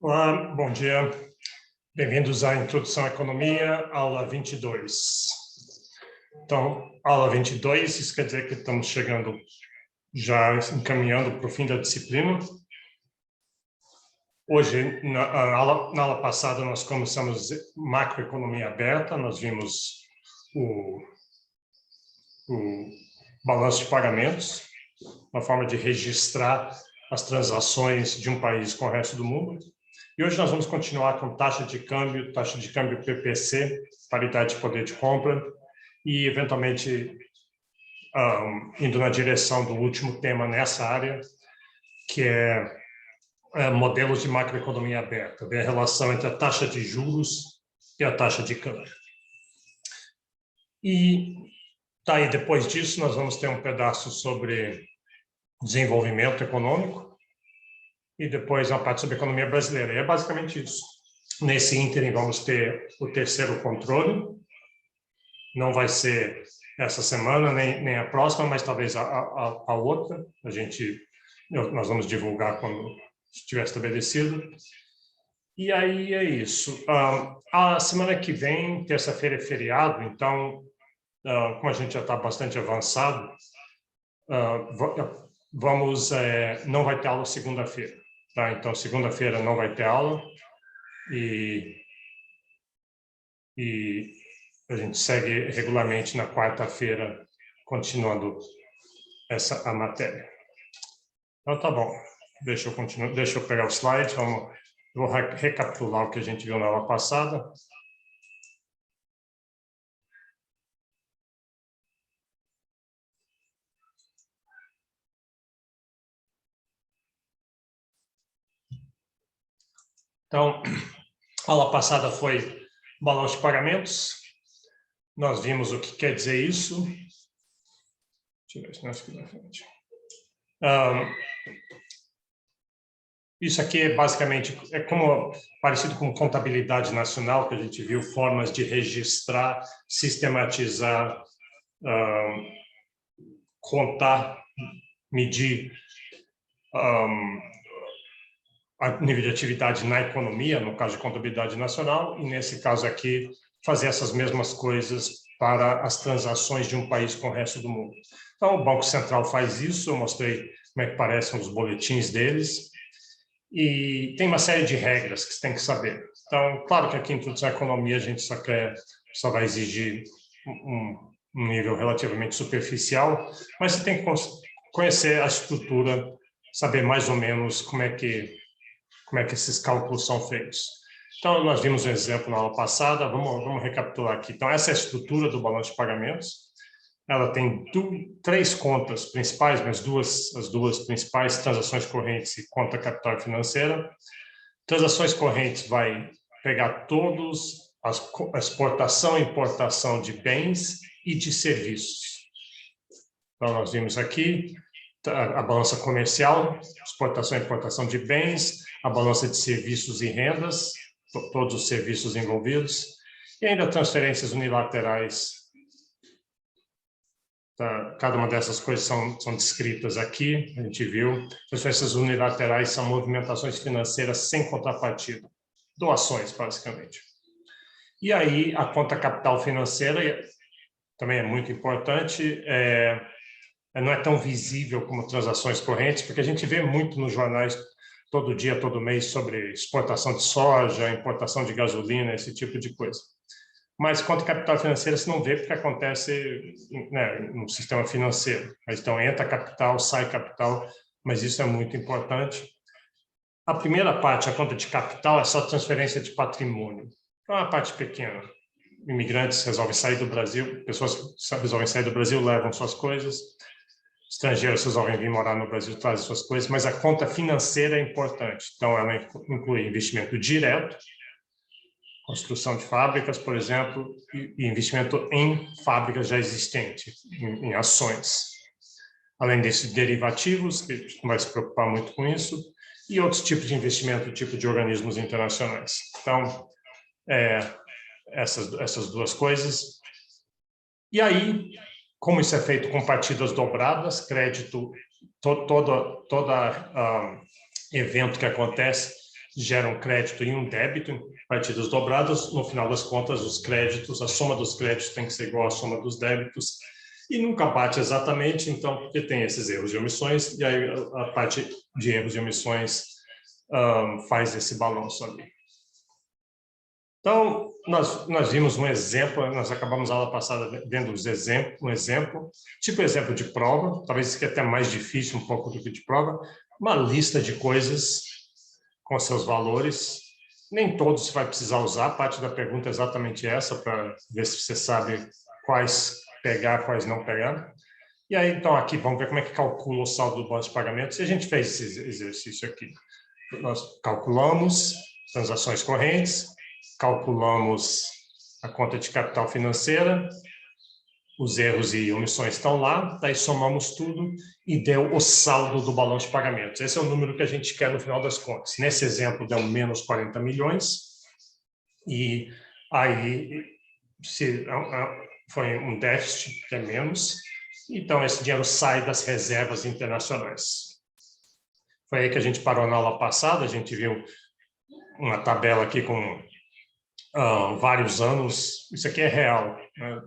Olá, bom dia. Bem-vindos à Introdução à Economia, aula 22. Então, aula 22, isso quer dizer que estamos chegando, já encaminhando para o fim da disciplina. Hoje, na aula passada, nós começamos macroeconomia aberta, nós vimos o balanço de pagamentos, uma forma de registrar as transações de um país com o resto do mundo. E hoje nós vamos continuar com taxa de câmbio PPC, paridade de poder de compra, e eventualmente indo na direção do último tema nessa área, que é modelos de macroeconomia aberta, ver a relação entre a taxa de juros e a taxa de câmbio. E daí, depois disso, nós vamos ter um pedaço sobre desenvolvimento econômico, e depois uma parte sobre economia brasileira. E é basicamente isso. Nesse ínterim, vamos ter o terceiro controle. Não vai ser essa semana, nem a próxima, mas talvez a outra. Nós vamos divulgar quando estiver estabelecido. E aí é isso. A semana que vem, terça-feira, é feriado, então, como a gente já está bastante avançado, não vai ter aula segunda-feira. Tá? Então, segunda-feira não vai ter aula e a gente segue regularmente na quarta-feira, continuando a matéria. Então, tá bom. Deixa eu pegar o slide. Vou recapitular o que a gente viu na aula passada. Então, a aula passada foi balanço de pagamentos. Nós vimos o que quer dizer isso. Deixa eu ver se nós aqui na frente. Isso aqui é basicamente parecido com contabilidade nacional, que a gente viu formas de registrar, sistematizar, contar, medir a nível de atividade na economia, no caso de contabilidade nacional, e nesse caso aqui, fazer essas mesmas coisas para as transações de um país com o resto do mundo. Então, o Banco Central faz isso, eu mostrei como é que parecem os boletins deles, e tem uma série de regras que você tem que saber. Então, claro que aqui em Introdução à Economia a gente só vai exigir um nível relativamente superficial, mas você tem que conhecer a estrutura, saber mais ou menos como é que esses cálculos são feitos. Então, nós vimos um exemplo na aula passada, vamos recapitular aqui. Então, essa é a estrutura do balanço de pagamentos. Ela tem três contas principais, mas as duas principais, transações correntes e conta capital financeira. Transações correntes vai pegar todos a exportação e importação de bens e de serviços. Então, nós vimos aqui a balança comercial, exportação e importação de bens, a balança de serviços e rendas, todos os serviços envolvidos, e ainda transferências unilaterais. Tá? Cada uma dessas coisas são descritas aqui, a gente viu. Transferências unilaterais são movimentações financeiras sem contrapartida, doações, basicamente. E aí, a conta capital financeira também é muito importante, não é tão visível como transações correntes, porque a gente vê muito nos jornais todo dia, todo mês, sobre exportação de soja, importação de gasolina, esse tipo de coisa. Mas conta capital financeira você não vê porque acontece, né, no sistema financeiro. Então, entra capital, sai capital, mas isso é muito importante. A primeira parte, a conta de capital, é só transferência de patrimônio. É uma parte pequena. Imigrantes resolvem sair do Brasil, pessoas resolvem sair do Brasil, levam suas coisas. Estrangeiros resolvem vir morar no Brasil, trazem suas coisas, mas a conta financeira é importante. Então, ela inclui investimento direto, construção de fábricas, por exemplo, e investimento em fábricas já existentes, em ações. Além desses derivativos, que a gente não vai se preocupar muito com isso, e outros tipos de investimento, tipo de organismos internacionais. Então, essas duas coisas. E aí, como isso é feito com partidas dobradas, crédito, todo evento que acontece gera um crédito e um débito em partidas dobradas. No final das contas, os créditos, a soma dos créditos tem que ser igual à soma dos débitos, e nunca bate exatamente, então, porque tem esses erros de omissões, e aí a parte de erros de omissões faz esse balanço ali. Então, nós vimos um exemplo, nós acabamos a aula passada vendo um exemplo, tipo exemplo de prova, talvez isso aqui é até mais difícil um pouco do que de prova, uma lista de coisas com seus valores. Nem todos você vai precisar usar, parte da pergunta é exatamente essa, para ver se você sabe quais pegar, quais não pegar. E aí, então, aqui, vamos ver como é que calcula o saldo do balanço de pagamentos. E a gente fez esse exercício aqui. Nós calculamos transações correntes, calculamos a conta de capital financeira, os erros e omissões estão lá, daí somamos tudo e deu o saldo do balanço de pagamentos. Esse é o número que a gente quer no final das contas. Nesse exemplo, deu menos 40 milhões, e aí foi um déficit, que é menos, então esse dinheiro sai das reservas internacionais. Foi aí que a gente parou na aula passada, a gente viu uma tabela aqui com vários anos, isso aqui é real, né?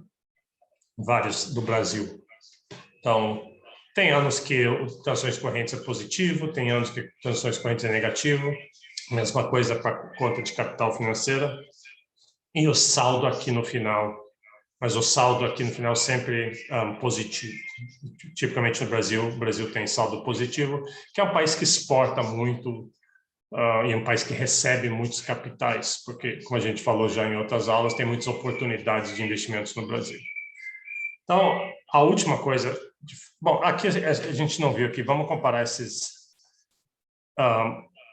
Vários do Brasil. Então, tem anos que transações correntes é positivo, tem anos que transações correntes é negativo, mesma coisa para a conta de capital financeira, e o saldo aqui no final, mas o saldo aqui no final sempre positivo. Tipicamente no Brasil, o Brasil tem saldo positivo, que é um país que exporta muito, e é um país que recebe muitos capitais, porque, como a gente falou já em outras aulas, tem muitas oportunidades de investimentos no Brasil. Então, a última coisa... Bom, aqui a gente não viu aqui, vamos comparar esses...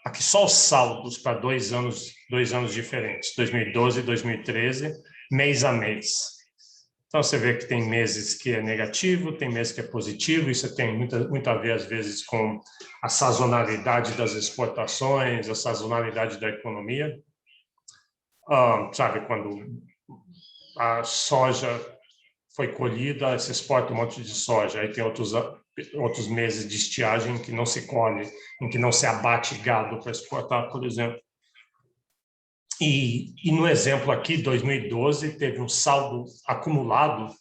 aqui só os saldos para 2 anos diferentes, 2012 e 2013, mês a mês. Então, você vê que tem meses que é negativo, tem meses que é positivo, isso tem muito a ver, às vezes, com a sazonalidade das exportações, a sazonalidade da economia. Sabe, quando a soja foi colhida, se exporta um monte de soja, aí tem outros meses de estiagem em que não se colhe, em que não se abate gado para exportar, por exemplo. E no exemplo aqui, 2012, teve um saldo acumulado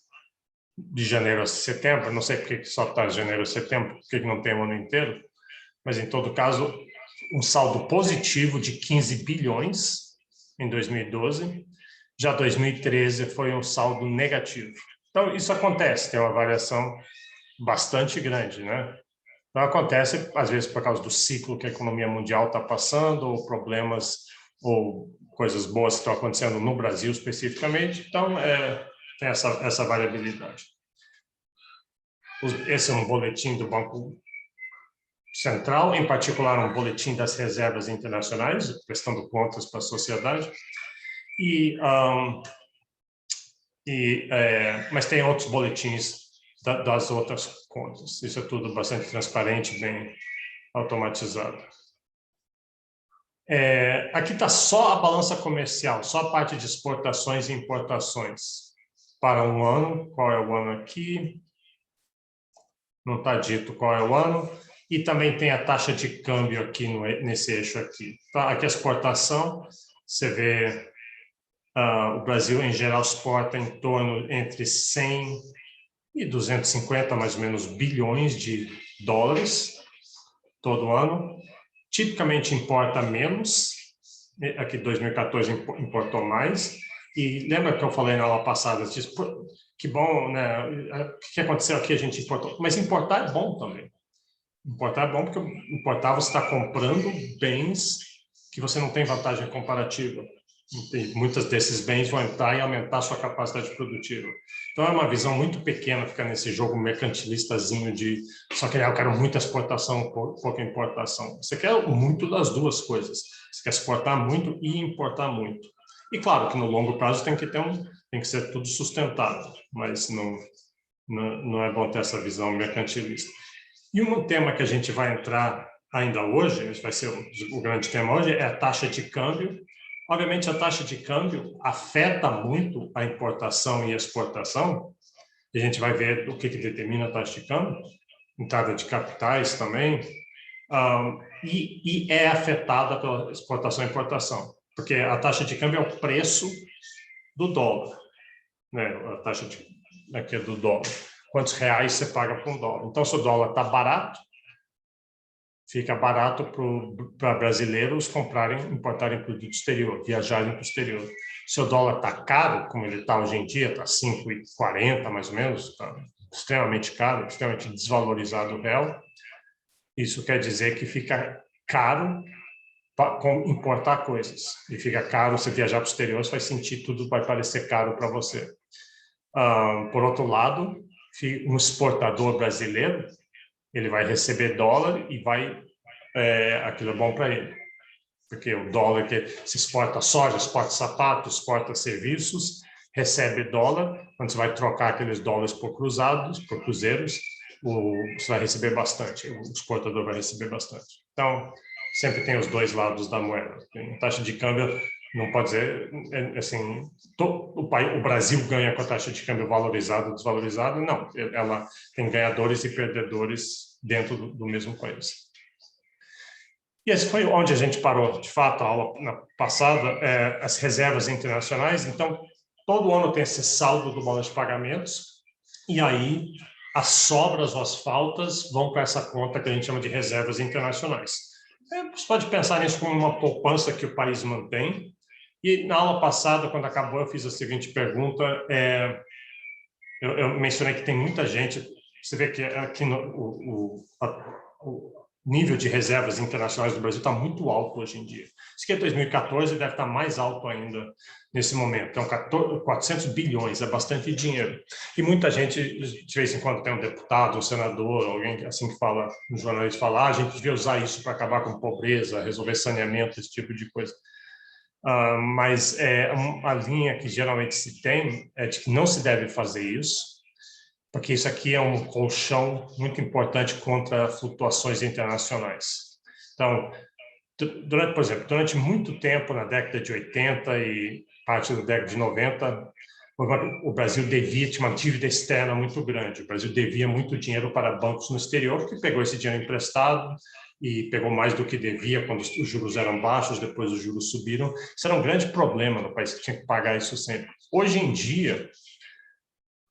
de janeiro a setembro, não sei por que só está janeiro a setembro, por que não tem o ano inteiro, mas em todo caso, um saldo positivo de 15 bilhões em 2012, já 2013 foi um saldo negativo. Então, isso acontece, tem uma variação bastante grande, né? Então, acontece, às vezes, por causa do ciclo que a economia mundial está passando, ou problemas, ou coisas boas que estão acontecendo no Brasil, especificamente. Então, tem essa variabilidade. Esse é um boletim do Banco Central, em particular, um boletim das reservas internacionais, prestando contas para a sociedade. Mas tem outros boletins das outras contas. Isso é tudo bastante transparente, bem automatizado. Aqui está só a balança comercial, só a parte de exportações e importações para um ano. Qual é o ano aqui? Não está dito qual é o ano. E também tem a taxa de câmbio aqui nesse eixo aqui. Tá? Aqui a exportação, você vê... o Brasil, em geral, exporta em torno entre 100 e 250, mais ou menos, bilhões de dólares todo ano. Tipicamente importa menos, aqui 2014 importou mais. E lembra que eu falei na aula passada, disse, que bom, né? O que aconteceu aqui? A gente importou. Mas importar é bom também. Importar é bom porque importar você está comprando bens que você não tem vantagem comparativa. E muitos desses bens vão entrar e aumentar a sua capacidade produtiva. Então, é uma visão muito pequena ficar nesse jogo mercantilistazinho de só que eu quero muita exportação, pouca importação. Você quer muito das duas coisas. Você quer exportar muito e importar muito. E, claro, que no longo prazo tem que ser tudo sustentável, mas não é bom ter essa visão mercantilista. E um tema que a gente vai entrar ainda hoje, esse vai ser o grande tema hoje, é a taxa de câmbio. Obviamente, a taxa de câmbio afeta muito a importação e exportação. A gente vai ver o que determina a taxa de câmbio. Entrada de capitais também. e é afetada pela exportação e importação, porque a taxa de câmbio é o preço do dólar, né? A taxa aqui é do dólar. Quantos reais você paga por um dólar? Então, se o dólar está barato, fica barato para brasileiros importarem produto exterior, viajarem para o exterior. Se o dólar está caro, como ele está hoje em dia, está 5,40 mais ou menos, está extremamente caro, extremamente desvalorizado o real, isso quer dizer que fica caro importar coisas. E fica caro você viajar para o exterior, você vai sentir tudo, vai parecer caro para você. Por outro lado, um exportador brasileiro, ele vai receber dólar e aquilo é bom para ele. Porque o dólar que se exporta soja, exporta sapato, exporta serviços, recebe dólar. Quando você vai trocar aqueles dólares por cruzeiros, você vai receber bastante, o exportador vai receber bastante. Então, sempre tem os dois lados da moeda. A taxa de câmbio não pode dizer, assim, o Brasil ganha com a taxa de câmbio valorizada ou desvalorizada, não. Ela tem ganhadores e perdedores dentro do mesmo país. E esse foi onde a gente parou, de fato, a aula passada, as reservas internacionais. Então, todo ano tem esse saldo do balanço de pagamentos, e aí as sobras ou as faltas vão para essa conta que a gente chama de reservas internacionais. Você pode pensar nisso como uma poupança que o país mantém. E na aula passada, quando acabou, eu fiz a seguinte pergunta. Eu mencionei que tem muita gente. Você vê que aqui o nível de reservas internacionais do Brasil está muito alto hoje em dia. Isso aqui é 2014 e deve estar mais alto ainda nesse momento. Então, 400 bilhões, é bastante dinheiro. E muita gente, de vez em quando, tem um deputado, um senador, alguém assim que fala, um jornalista fala, a gente devia usar isso para acabar com pobreza, resolver saneamento, esse tipo de coisa. Mas a linha que geralmente se tem é de que não se deve fazer isso, porque isso aqui é um colchão muito importante contra flutuações internacionais. Então, por exemplo, durante muito tempo, na década de 80 e parte da década de 90, o Brasil tinha uma dívida externa muito grande. O Brasil devia muito dinheiro para bancos no exterior, que pegou esse dinheiro emprestado e pegou mais do que devia quando os juros eram baixos, depois os juros subiram. Isso era um grande problema no país, que tinha que pagar isso sempre. Hoje em dia,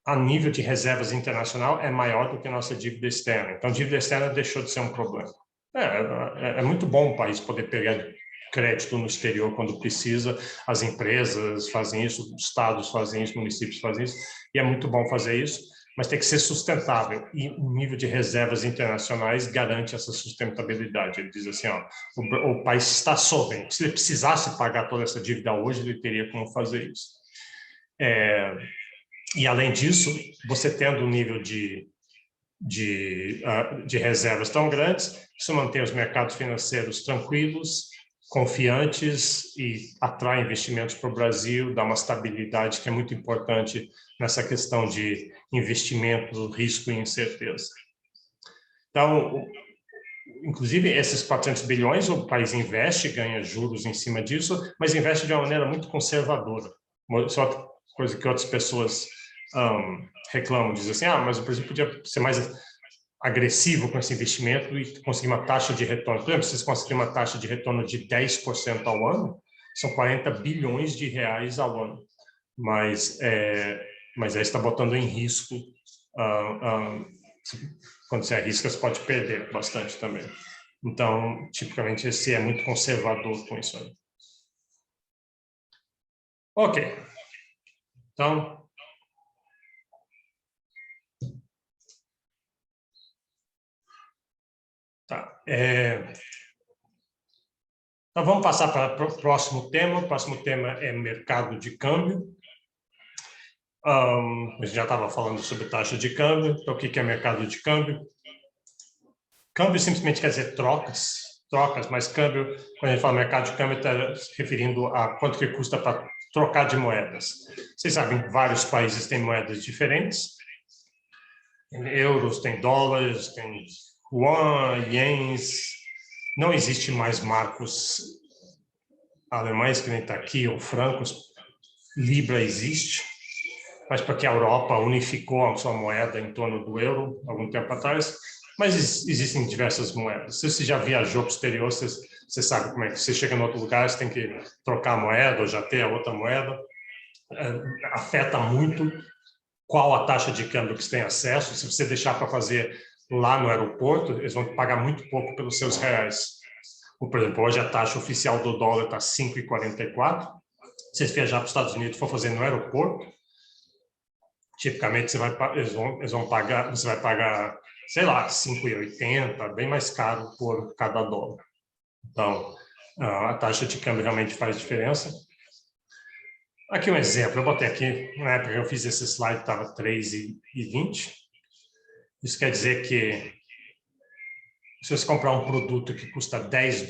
a nível de reservas internacional é maior do que a nossa dívida externa. Então, a dívida externa deixou de ser um problema. É muito bom o país poder pegar crédito no exterior quando precisa. As empresas fazem isso, os estados fazem isso, municípios fazem isso, e é muito bom fazer isso, mas tem que ser sustentável. E o nível de reservas internacionais garante essa sustentabilidade. Ele diz assim, o país está solvente. Se ele precisasse pagar toda essa dívida hoje, ele teria como fazer isso. E, além disso, você tendo um nível de reservas tão grandes, isso mantém os mercados financeiros tranquilos, confiantes e atrai investimentos para o Brasil, dá uma estabilidade que é muito importante nessa questão de investimento, risco e incerteza. Então, inclusive, esses 400 bilhões, o país investe, ganha juros em cima disso, mas investe de uma maneira muito conservadora. Isso é outra coisa que outras pessoas reclamam, dizem assim, mas o Brasil podia ser mais agressivo com esse investimento e conseguir uma taxa de retorno. Por exemplo, se vocês conseguirem uma taxa de retorno de 10% ao ano, são 40 bilhões de reais ao ano. Mas aí está botando em risco, quando você arrisca, você pode perder bastante também. Então, tipicamente, esse é muito conservador com isso aí. Ok. Então, tá. Então, vamos passar para o próximo tema. O próximo tema é mercado de câmbio. A gente já estava falando sobre taxa de câmbio. Então, o que é mercado de câmbio? Câmbio simplesmente quer dizer trocas, mas câmbio, quando a gente fala mercado de câmbio, está se referindo a quanto que custa para trocar de moedas. Vocês sabem, vários países têm moedas diferentes. Tem euros, tem dólares, tem yuan, ienes. Não existe mais marcos alemães, que nem está aqui, ou francos. Libra existe, mas porque a Europa unificou a sua moeda em torno do euro algum tempo atrás, Mas existem diversas moedas. Se você já viajou para o exterior, você sabe como é que você chega em outro lugar, você tem que trocar a moeda ou já ter a outra moeda. Afeta muito qual a taxa de câmbio que você tem acesso. Se você deixar para fazer lá no aeroporto, eles vão pagar muito pouco pelos seus reais. Por exemplo, hoje a taxa oficial do dólar está 5,44. Se você viajar para os Estados Unidos e for fazer no aeroporto, tipicamente eles vão pagar, você vai pagar, sei lá, 5,80, bem mais caro por cada dólar. Então, a taxa de câmbio realmente faz diferença. Aqui um exemplo, eu botei aqui, na época que eu fiz esse slide, estava 3,20. Isso quer dizer que se você comprar um produto que custa $10,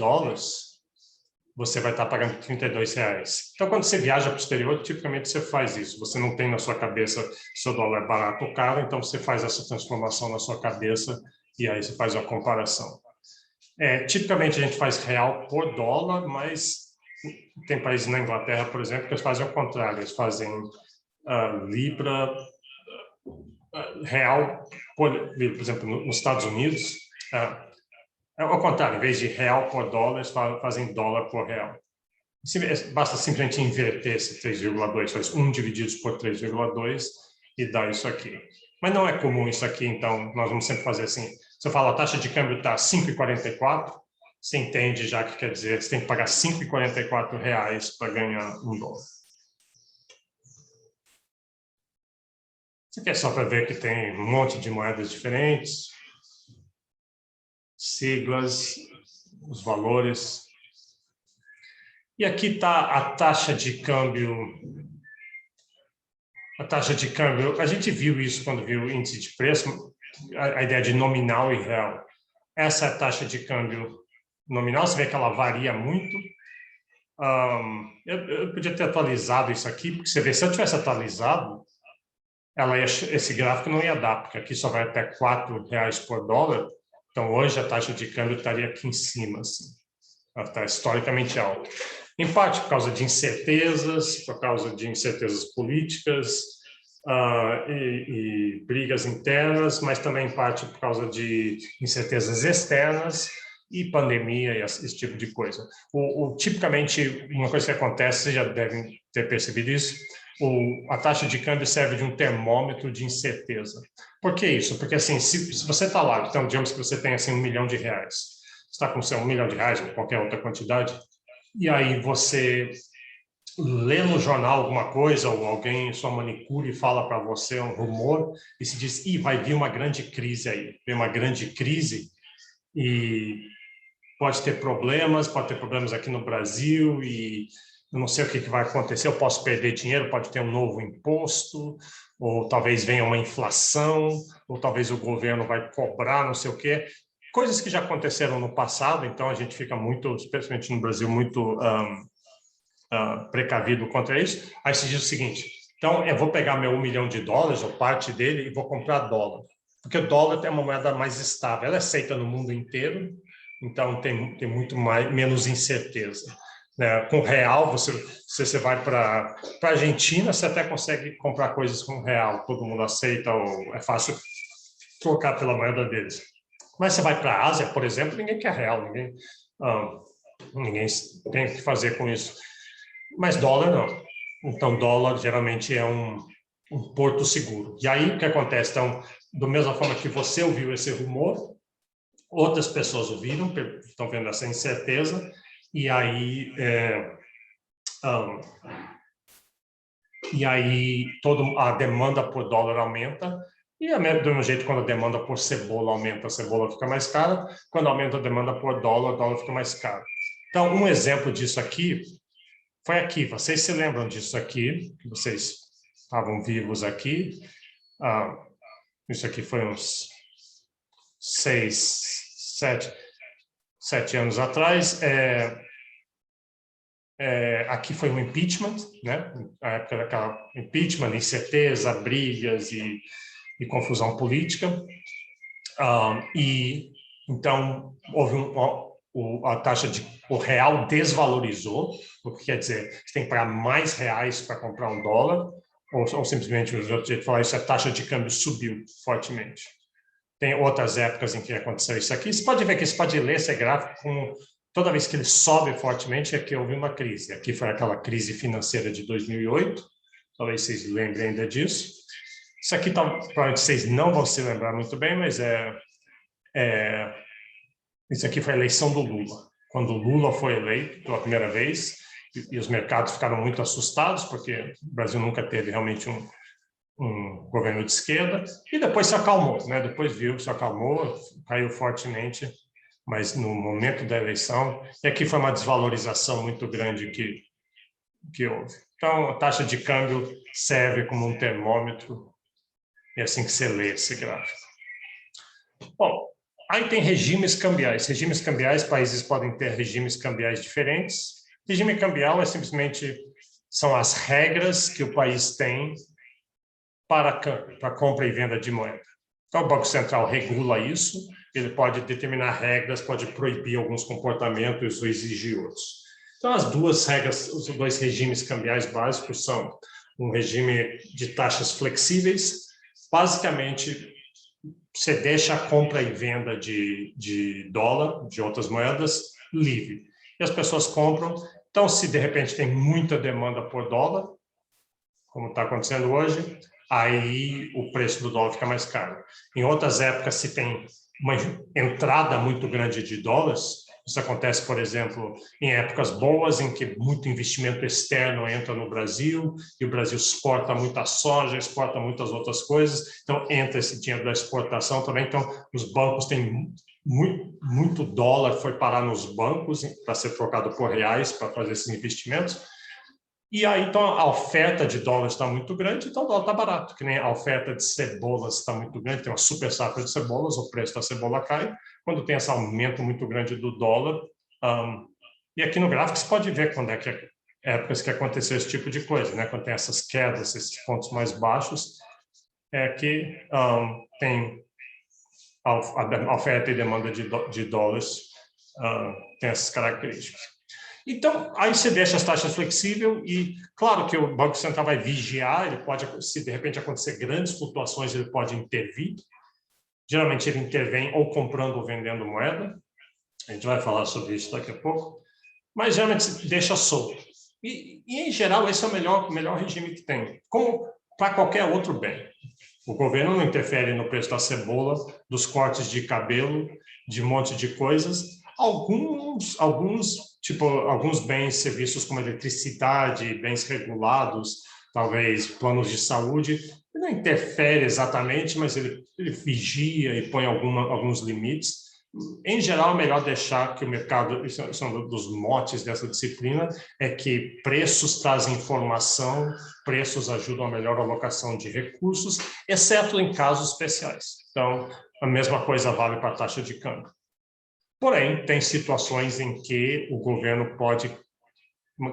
você vai estar pagando R$32. Então, quando você viaja para o exterior, tipicamente você faz isso. Você não tem na sua cabeça se o dólar é barato ou caro, então você faz essa transformação na sua cabeça e aí você faz uma comparação. Tipicamente a gente faz real por dólar, mas tem países na Inglaterra, por exemplo, que eles fazem ao contrário. Eles fazem libra, real, por exemplo, nos Estados Unidos, ao contrário, em vez de real por dólar, eles fazem dólar por real. Basta simplesmente inverter esse 3,2, faz 1 dividido por 3,2 e dá isso aqui. Mas não é comum isso aqui, então nós vamos sempre fazer assim. Se eu falo a taxa de câmbio está 5,44, você entende já que quer dizer que você tem que pagar R$5,44 para ganhar $1. Isso aqui é só para ver que tem um monte de moedas diferentes, siglas, os valores. E aqui está a taxa de câmbio. A taxa de câmbio, a gente viu isso quando viu o índice de preço, a ideia de nominal e real. Essa é a taxa de câmbio nominal, você vê que ela varia muito. Eu podia ter atualizado isso aqui, porque você vê, se eu tivesse atualizado, esse gráfico não ia dar, porque aqui só vai até R$4 por dólar. Então, hoje a taxa de câmbio estaria aqui em cima, assim. Ela está historicamente alta. Em parte por causa de incertezas, por causa de incertezas políticas e brigas internas, mas também em parte por causa de incertezas externas e pandemia e esse tipo de coisa. Tipicamente, uma coisa que acontece, vocês já devem ter percebido isso, a taxa de câmbio serve de um termômetro de incerteza. Por que isso? Porque, assim, se você está lá, então, digamos que você tem, assim, R$1 milhão, você está com R$1 milhão ou qualquer outra quantidade, e aí você lê no jornal alguma coisa, ou alguém, sua manicure, fala para você um rumor, e se diz, vai vir uma grande crise aí, vem uma grande crise, e pode ter problemas aqui no Brasil, e eu não sei o que vai acontecer, eu posso perder dinheiro, pode ter um novo imposto, ou talvez venha uma inflação, ou talvez o governo vai cobrar não sei o quê. Coisas que já aconteceram no passado, então a gente fica muito, especialmente no Brasil, muito precavido contra isso. Aí se diz o seguinte, então eu vou pegar meu $1 milhão, ou parte dele, e vou comprar dólar. Porque o dólar é uma moeda mais estável, ela é aceita no mundo inteiro, então tem muito menos incerteza. Com real, você vai para a Argentina, você até consegue comprar coisas com real, todo mundo aceita, ou é fácil trocar pela moeda deles. Mas você vai para a Ásia, por exemplo, ninguém quer real, ninguém tem o que fazer com isso. Mas dólar não. Então, dólar geralmente é um porto seguro. E aí, o que acontece? Então, da mesma forma que você ouviu esse rumor, outras pessoas ouviram, estão vendo essa incerteza, e aí toda a demanda por dólar aumenta, e do mesmo jeito, quando a demanda por cebola aumenta, a cebola fica mais cara, quando aumenta a demanda por dólar, o dólar fica mais caro. Então, um exemplo disso aqui foi aqui, vocês se lembram disso aqui, que vocês estavam vivos aqui, isso aqui foi uns 7 anos atrás, aqui foi um impeachment, né? A época daquela impeachment, incerteza, brigas e confusão política. E então houve a taxa o real desvalorizou, o que quer dizer que você tem que pagar mais reais para comprar um dólar, ou simplesmente, o outro jeito de falar isso, a taxa de câmbio subiu fortemente. Tem outras épocas em que aconteceu isso aqui. Você pode ver que você pode ler esse gráfico com toda vez que ele sobe fortemente é que houve uma crise. Aqui foi aquela crise financeira de 2008. Talvez vocês lembrem ainda disso. Isso aqui provavelmente vocês não vão se lembrar muito bem, mas isso aqui foi a eleição do Lula. Quando o Lula foi eleito pela primeira vez, e os mercados ficaram muito assustados, porque o Brasil nunca teve realmente um governo de esquerda, e depois se acalmou, né? Depois se acalmou, caiu fortemente, mas no momento da eleição, e aqui foi uma desvalorização muito grande que houve. Então, a taxa de câmbio serve como um termômetro, e é assim que você lê esse gráfico. Bom, aí tem regimes cambiais. Regimes cambiais, países podem ter regimes cambiais diferentes. Regime cambial são as regras que o país tem para compra e venda de moeda. Então, o Banco Central regula isso, ele pode determinar regras, pode proibir alguns comportamentos ou exigir outros. Então, as duas regras, os dois regimes cambiais básicos são um regime de taxas flexíveis, basicamente, você deixa a compra e venda de dólar, de outras moedas, livre. E as pessoas compram. Então, se de repente tem muita demanda por dólar, como está acontecendo hoje, aí o preço do dólar fica mais caro. Em outras épocas, se tem uma entrada muito grande de dólares, isso acontece, por exemplo, em épocas boas, em que muito investimento externo entra no Brasil, e o Brasil exporta muita soja, exporta muitas outras coisas, então entra esse dinheiro da exportação também. Então, os bancos têm muito dólar, foi parar nos bancos para ser trocado por reais para fazer esses investimentos. E aí, então, a oferta de dólares está muito grande, então o dólar está barato, que nem a oferta de cebolas está muito grande, tem uma super safra de cebolas, o preço da cebola cai, quando tem esse aumento muito grande do dólar. E aqui no gráfico você pode ver quando é que épocas que aconteceu esse tipo de coisa, né? Quando tem essas quedas, esses pontos mais baixos, é que tem a oferta e demanda de dólares, tem essas características. Então, aí você deixa as taxas flexíveis e, claro que o Banco Central vai vigiar, ele pode, se de repente acontecer grandes flutuações, ele pode intervir. Geralmente ele intervém ou comprando ou vendendo moeda. A gente vai falar sobre isso daqui a pouco. Mas geralmente deixa solto. E em geral, esse é o melhor regime que tem, como para qualquer outro bem. O governo não interfere no preço da cebola, dos cortes de cabelo, de um monte de coisas. Alguns bens, serviços como eletricidade, bens regulados, talvez planos de saúde, ele não interfere exatamente, mas ele vigia e põe alguns limites. Em geral, é melhor deixar que o mercado, isso é um dos motes dessa disciplina, é que preços trazem informação, preços ajudam a melhor alocação de recursos, exceto em casos especiais. Então, a mesma coisa vale para a taxa de câmbio. Porém, tem situações em que o governo pode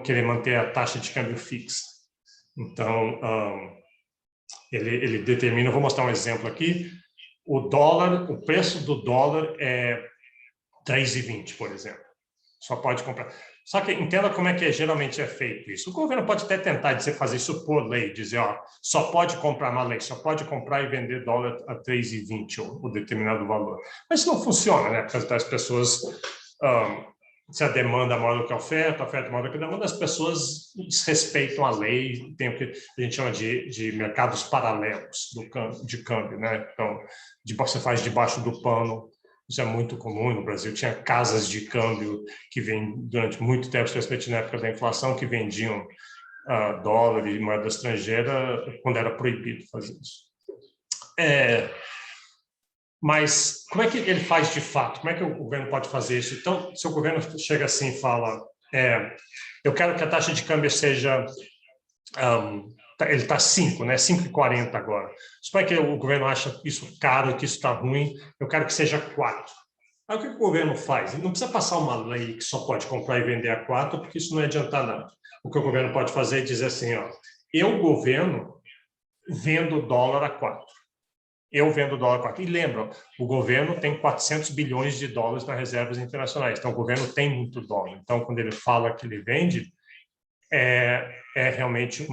querer manter a taxa de câmbio fixa. Então, ele determina, vou mostrar um exemplo aqui, o preço do dólar é 3,20, por exemplo. Só pode comprar. Só que entenda como é que geralmente é feito isso. O governo pode até tentar fazer isso por lei, dizer, só pode comprar uma lei, só pode comprar e vender dólar a 3,20 ou determinado valor. Mas isso não funciona, né? Porque as pessoas, se a demanda é maior do que a oferta é maior do que a demanda, as pessoas desrespeitam a lei, tem o que a gente chama de mercados paralelos de câmbio, né? Então, você faz debaixo do pano. Isso é muito comum no Brasil. Tinha casas de câmbio que durante muito tempo, especialmente na época da inflação, que vendiam dólar e moeda estrangeira quando era proibido fazer isso. Mas como é que ele faz de fato? Como é que o governo pode fazer isso? Então, se o governo chega assim e fala, eu quero que a taxa de câmbio seja... ele está 5, né? 5,40 agora. Suponha que o governo acha isso caro, que isso está ruim, eu quero que seja 4. Aí o que o governo faz? Ele não precisa passar uma lei que só pode comprar e vender a 4, porque isso não ia adiantar nada. O que o governo pode fazer é dizer assim, eu, governo, vendo dólar a 4. Eu vendo dólar a 4. E lembra, o governo tem 400 bilhões de dólares nas reservas internacionais, então o governo tem muito dólar. Então, quando ele fala que ele vende, é realmente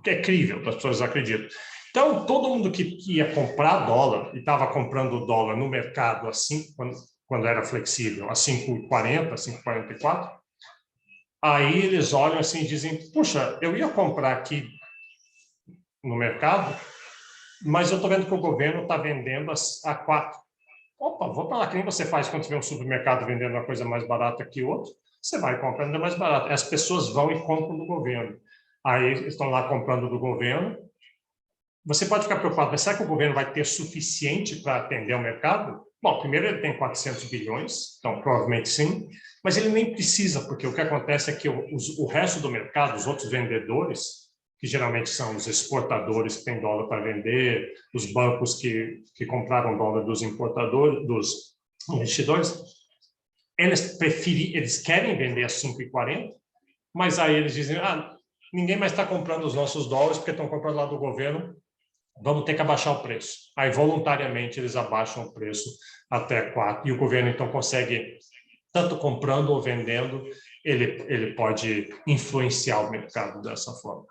que é crível, as pessoas acreditam. Então, todo mundo que ia comprar dólar e estava comprando dólar no mercado assim, quando era flexível, a 5,40, 5,44, aí eles olham assim e dizem, puxa, eu ia comprar aqui no mercado, mas eu estou vendo que o governo está vendendo a 4. Opa, vou para lá, que nem você faz quando você vê um supermercado vendendo uma coisa mais barata que outro, você vai comprando mais barato. As pessoas vão e compram do governo. Aí estão lá comprando do governo. Você pode ficar preocupado, mas será que o governo vai ter suficiente para atender o mercado? Bom, primeiro ele tem 400 bilhões, então provavelmente sim, mas ele nem precisa, porque o que acontece é que o resto do mercado, os outros vendedores, que geralmente são os exportadores que têm dólar para vender, os bancos que compraram dólar dos importadores, dos investidores, eles querem vender a 5,40, mas aí eles dizem, ninguém mais está comprando os nossos dólares porque estão comprando lá do governo, vamos ter que abaixar o preço. Aí, voluntariamente, eles abaixam o preço até 4. E o governo, então, consegue, tanto comprando ou vendendo, ele pode influenciar o mercado dessa forma.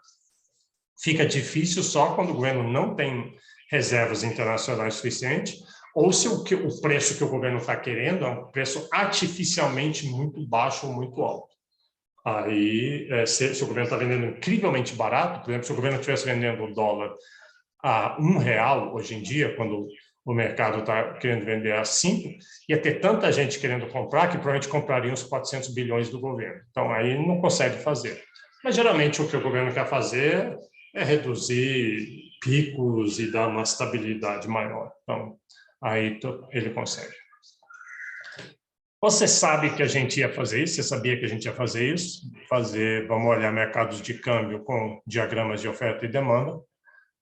Fica difícil só quando o governo não tem reservas internacionais suficientes, ou se o preço que o governo está querendo é um preço artificialmente muito baixo ou muito alto. Aí, se o governo está vendendo incrivelmente barato, por exemplo, se o governo estivesse vendendo o dólar a R$1 hoje em dia, quando o mercado está querendo vender a 5, ia ter tanta gente querendo comprar que provavelmente comprariam os 400 bilhões do governo. Então, aí não consegue fazer. Mas, geralmente, o que o governo quer fazer é reduzir picos e dar uma estabilidade maior. Então, aí ele consegue. Você sabe que a gente ia fazer isso? Você sabia que a gente ia fazer isso? Vamos olhar mercados de câmbio com diagramas de oferta e demanda.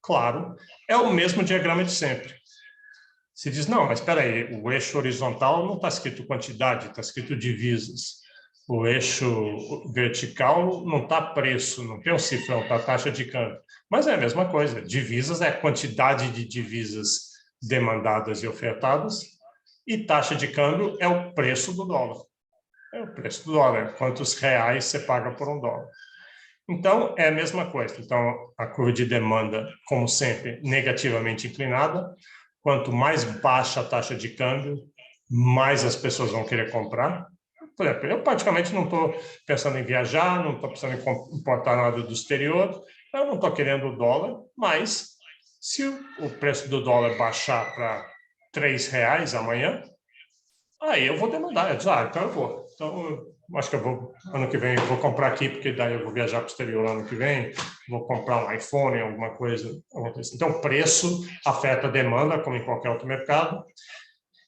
Claro, é o mesmo diagrama de sempre. Se diz, não, mas espera aí, o eixo horizontal não está escrito quantidade, está escrito divisas. O eixo vertical não está preço, não tem um cifrão, está taxa de câmbio. Mas é a mesma coisa, divisas é a quantidade de divisas demandadas e ofertadas, e taxa de câmbio é o preço do dólar. É o preço do dólar, quantos reais você paga por um dólar. Então, é a mesma coisa. Então, a curva de demanda, como sempre, negativamente inclinada. Quanto mais baixa a taxa de câmbio, mais as pessoas vão querer comprar. Por exemplo, eu praticamente não estou pensando em viajar, não estou pensando em importar nada do exterior, eu não estou querendo o dólar, mas se o preço do dólar baixar para R$3 amanhã, aí eu vou demandar. Eu digo, então eu vou. Então, acho que eu vou, ano que vem, eu vou comprar aqui, porque daí eu vou viajar para o exterior ano que vem, vou comprar um iPhone, alguma coisa. Então, o preço afeta a demanda, como em qualquer outro mercado,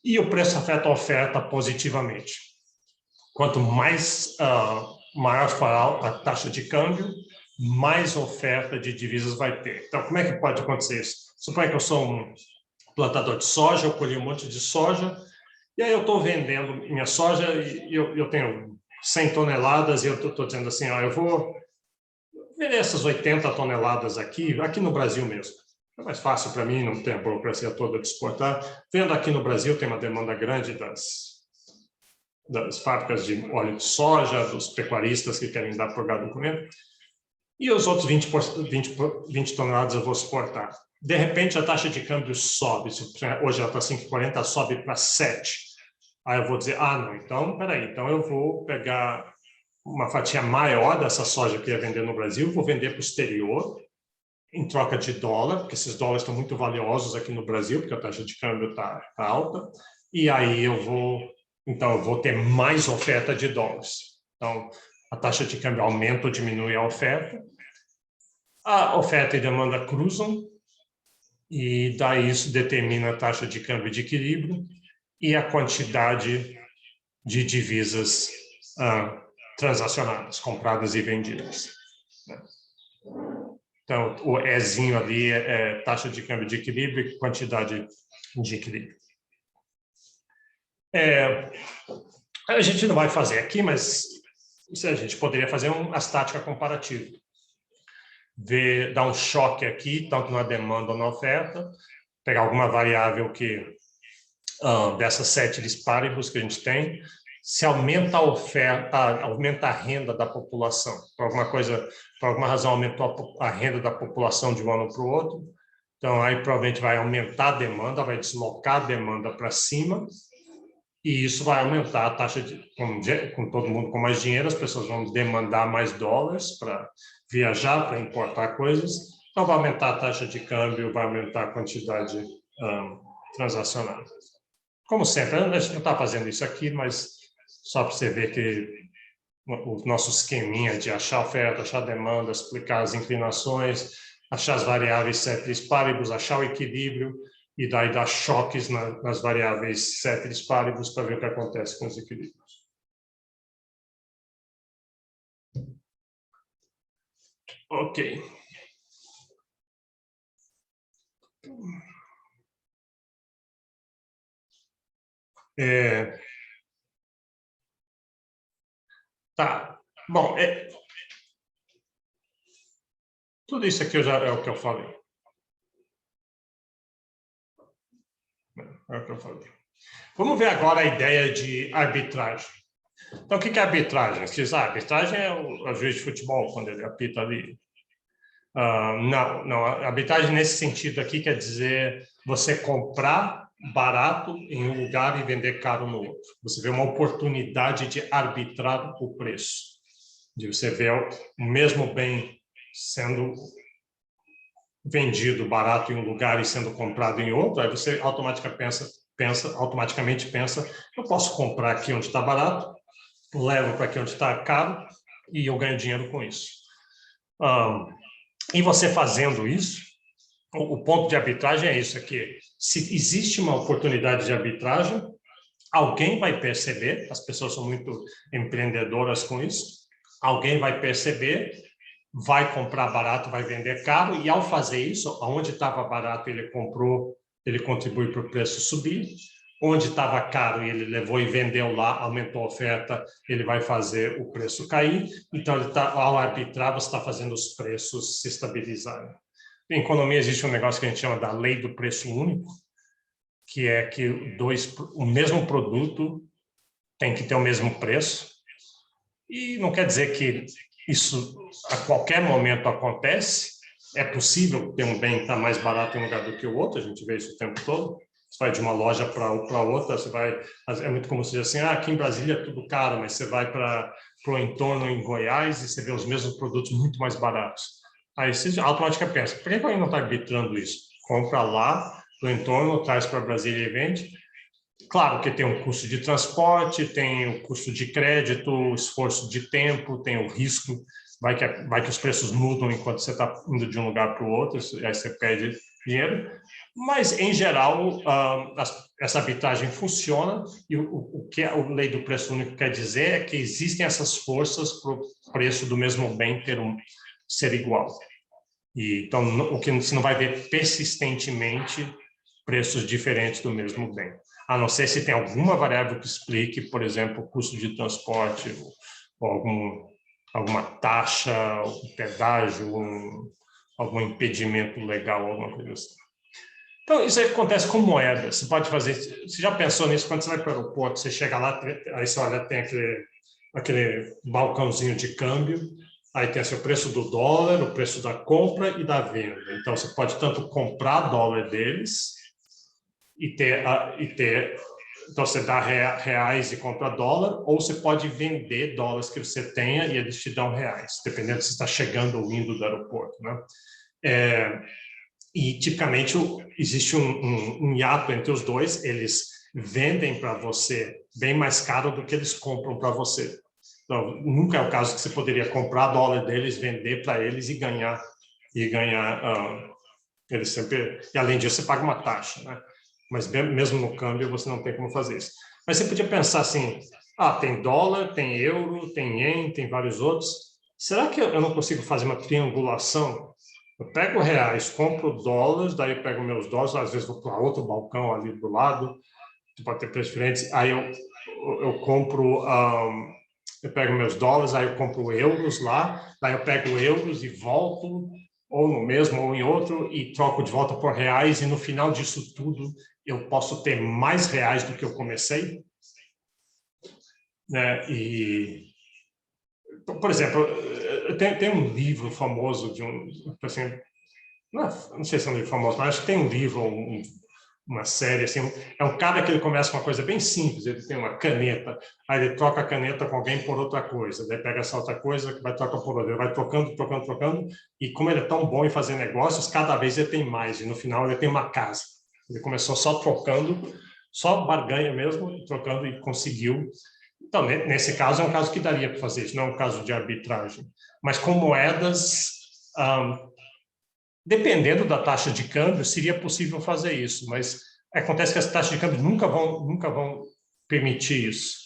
e o preço afeta a oferta positivamente. Quanto mais maior for a taxa de câmbio, mais oferta de divisas vai ter. Então, como é que pode acontecer isso? Suponha que eu sou um plantador de soja, eu colhi um monte de soja, e aí eu estou vendendo minha soja e eu tenho 100 toneladas e eu estou dizendo assim, eu vou vender essas 80 toneladas aqui no Brasil mesmo. É mais fácil para mim, não tem a burocracia toda de exportar. Vendo aqui no Brasil, tem uma demanda grande das fábricas de óleo de soja, dos pecuaristas que querem dar por gado comer. E os outros 20 toneladas eu vou exportar. De repente, a taxa de câmbio sobe. Hoje ela está 5,40, sobe para 7. Aí eu vou dizer, não, então, peraí, então eu vou pegar uma fatia maior dessa soja que eu ia vender no Brasil, vou vender para o exterior, em troca de dólar, porque esses dólares estão muito valiosos aqui no Brasil, porque a taxa de câmbio está alta, e aí eu vou ter mais oferta de dólares. Então, a taxa de câmbio aumenta ou diminui a oferta e demanda cruzam, e daí isso determina a taxa de câmbio de equilíbrio e a quantidade de divisas transacionadas, compradas e vendidas. Então, o Ezinho ali é taxa de câmbio de equilíbrio e quantidade de equilíbrio. A gente não vai fazer aqui, mas a gente poderia fazer uma estática comparativa. Dar um choque aqui, tanto na demanda ou na oferta, pegar alguma variável dessas 7 disparibus que a gente tem, se aumenta a oferta, aumenta a renda da população. Por alguma razão aumentou a renda da população de um ano para o outro, Então, aí provavelmente vai aumentar a demanda, vai deslocar a demanda para cima, e isso vai aumentar a taxa de... Com todo mundo com mais dinheiro, as pessoas vão demandar mais dólares para viajar, para importar coisas, então vai aumentar a taxa de câmbio, vai aumentar a quantidade transacional. Como sempre, a gente não está fazendo isso aqui, mas só para você ver que o nosso esqueminha de achar oferta, achar demanda, explicar as inclinações, achar as variáveis ceteris paribus, achar o equilíbrio, e daí dar choques nas variáveis ceteris paribus para ver o que acontece com os equilíbrios. Ok. Tá. Bom, tudo isso aqui é o que eu falei. É o que eu falei. Vamos ver agora a ideia de arbitragem. Então, o que é arbitragem? Você diz, arbitragem é o juiz de futebol, quando ele apita ali. Não, a arbitragem nesse sentido aqui quer dizer você comprar barato em um lugar e vender caro no outro. Você vê uma oportunidade de arbitrar o preço. De você ver o mesmo bem sendo vendido barato em um lugar e sendo comprado em outro, aí você automaticamente pensa, eu posso comprar aqui onde está barato, levo para aqui onde está caro e eu ganho dinheiro com isso. E você fazendo isso, o ponto de arbitragem é isso aqui. Se existe uma oportunidade de arbitragem, alguém vai perceber, as pessoas são muito empreendedoras com isso, alguém vai perceber, vai comprar barato, vai vender caro, e ao fazer isso, onde estava barato ele comprou, ele contribui para o preço subir, onde estava caro e ele levou e vendeu lá, aumentou a oferta, ele vai fazer o preço cair. Então, ao arbitrar, você está fazendo os preços se estabilizarem. Em economia existe um negócio que a gente chama da lei do preço único, que é que o mesmo produto tem que ter o mesmo preço. E não quer dizer que isso a qualquer momento acontece. É possível ter um bem que está mais barato em um lugar do que o outro, a gente vê isso o tempo todo. Você vai de uma loja para outra, você vai... É muito como se diz assim, aqui em Brasília é tudo caro, mas você vai para o entorno em Goiás e você vê os mesmos produtos muito mais baratos. Aí você automaticamente pensa, por que alguém não está arbitrando isso? Compra lá, do entorno, traz para Brasília e vende. Claro que tem um custo de transporte, tem o custo de crédito, o esforço de tempo, tem o risco, vai que os preços mudam enquanto você está indo de um lugar para o outro, aí você perde dinheiro. Mas, em geral, essa arbitragem funciona e o que a lei do preço único quer dizer é que existem essas forças para o preço do mesmo bem ser igual. Então, o que você não vai ver persistentemente preços diferentes do mesmo bem. A não ser se tem alguma variável que explique, por exemplo, o custo de transporte, ou alguma taxa, um pedágio, algum impedimento legal, alguma coisa assim. Então, isso aí acontece com moedas. Você pode fazer... Você já pensou nisso? Quando você vai para o aeroporto, você chega lá, aí você olha, tem aquele balcãozinho de câmbio, aí tem assim, o preço do dólar, o preço da compra e da venda. Então, você pode tanto comprar dólar deles então você dá reais e compra dólar, ou você pode vender dólares que você tenha e eles te dão reais, dependendo se está chegando ou indo do aeroporto, né? E tipicamente existe um hiato entre os dois, eles vendem para você bem mais caro do que eles compram para você. Então, nunca é o caso que você poderia comprar dólar deles, vender para eles e ganhar eles sempre... E além disso, você paga uma taxa, né? Mas mesmo no câmbio você não tem como fazer isso. Mas você podia pensar assim, tem dólar, tem euro, tem ien, tem vários outros. Será que eu não consigo fazer uma triangulação? Eu pego reais, compro dólares, daí eu pego meus dólares, às vezes vou para outro balcão ali do lado, pode ter preços diferentes, aí eu compro, eu pego meus dólares, aí eu compro euros lá, daí eu pego euros e volto, ou no mesmo ou em outro, e troco de volta por reais, e no final disso tudo eu posso ter mais reais do que eu comecei, né? E, por exemplo, tem um livro famoso de assim, não sei se é um livro famoso, mas acho que tem um livro, uma série, assim, é um cara que ele começa com uma coisa bem simples, ele tem uma caneta, aí ele troca a caneta com alguém por outra coisa, daí pega essa outra coisa, que vai trocar por outra, ele vai trocando, e como ele é tão bom em fazer negócios, cada vez ele tem mais, e no final ele tem uma casa. Ele começou só trocando, só barganha mesmo, trocando e conseguiu. Então, nesse caso, é um caso que daria para fazer isso, não é um caso de arbitragem. Mas com moedas, dependendo da taxa de câmbio, seria possível fazer isso, mas acontece que as taxas de câmbio nunca vão permitir isso.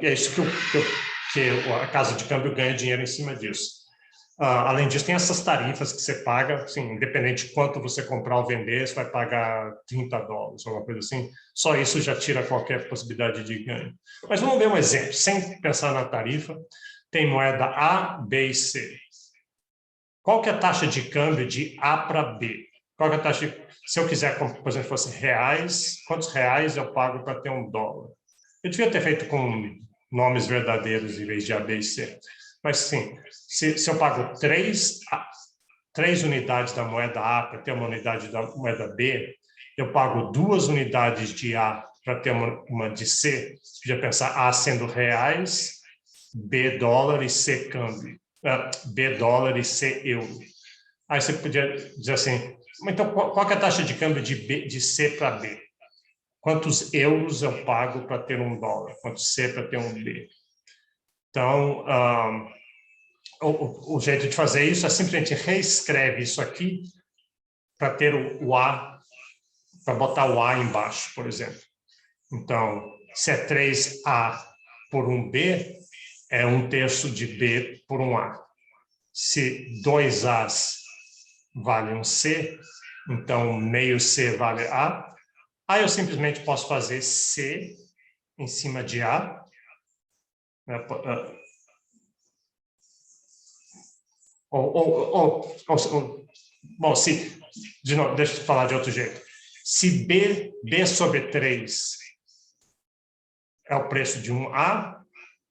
É isso que a casa de câmbio ganha dinheiro em cima disso. Além disso, tem essas tarifas que você paga, assim, independente de quanto você comprar ou vender, você vai pagar $30, alguma coisa assim. Só isso já tira qualquer possibilidade de ganho. Mas vamos ver um exemplo. Sem pensar na tarifa, tem moeda A, B e C. Qual que é a taxa de câmbio de A para B? Qual que é a taxa se eu quiser, por exemplo, fosse reais, quantos reais eu pago para ter $1? Eu devia ter feito com nomes verdadeiros em vez de A, B e C. Mas, sim, se eu pago 3 unidades da moeda A para ter uma unidade da moeda B, eu pago 2 unidades de A para ter uma de C. Você podia pensar A sendo reais, B dólar e C câmbio. B dólar e C euro. Aí você podia dizer assim, então qual que é a taxa de câmbio de C para B? Quantos euros eu pago para ter $1? Quantos C para ter um B? Então, o jeito de fazer isso é simplesmente reescreve isso aqui para ter o A, para botar o A embaixo, por exemplo. Então, se é 3A por 1B, é 1/3 de B por 1A. Se 2 As vale um C, então meio C vale A. Aí eu simplesmente posso fazer C em cima de A. Bom, de novo, deixa eu falar de outro jeito. Se B sobre 3 é o preço de 1A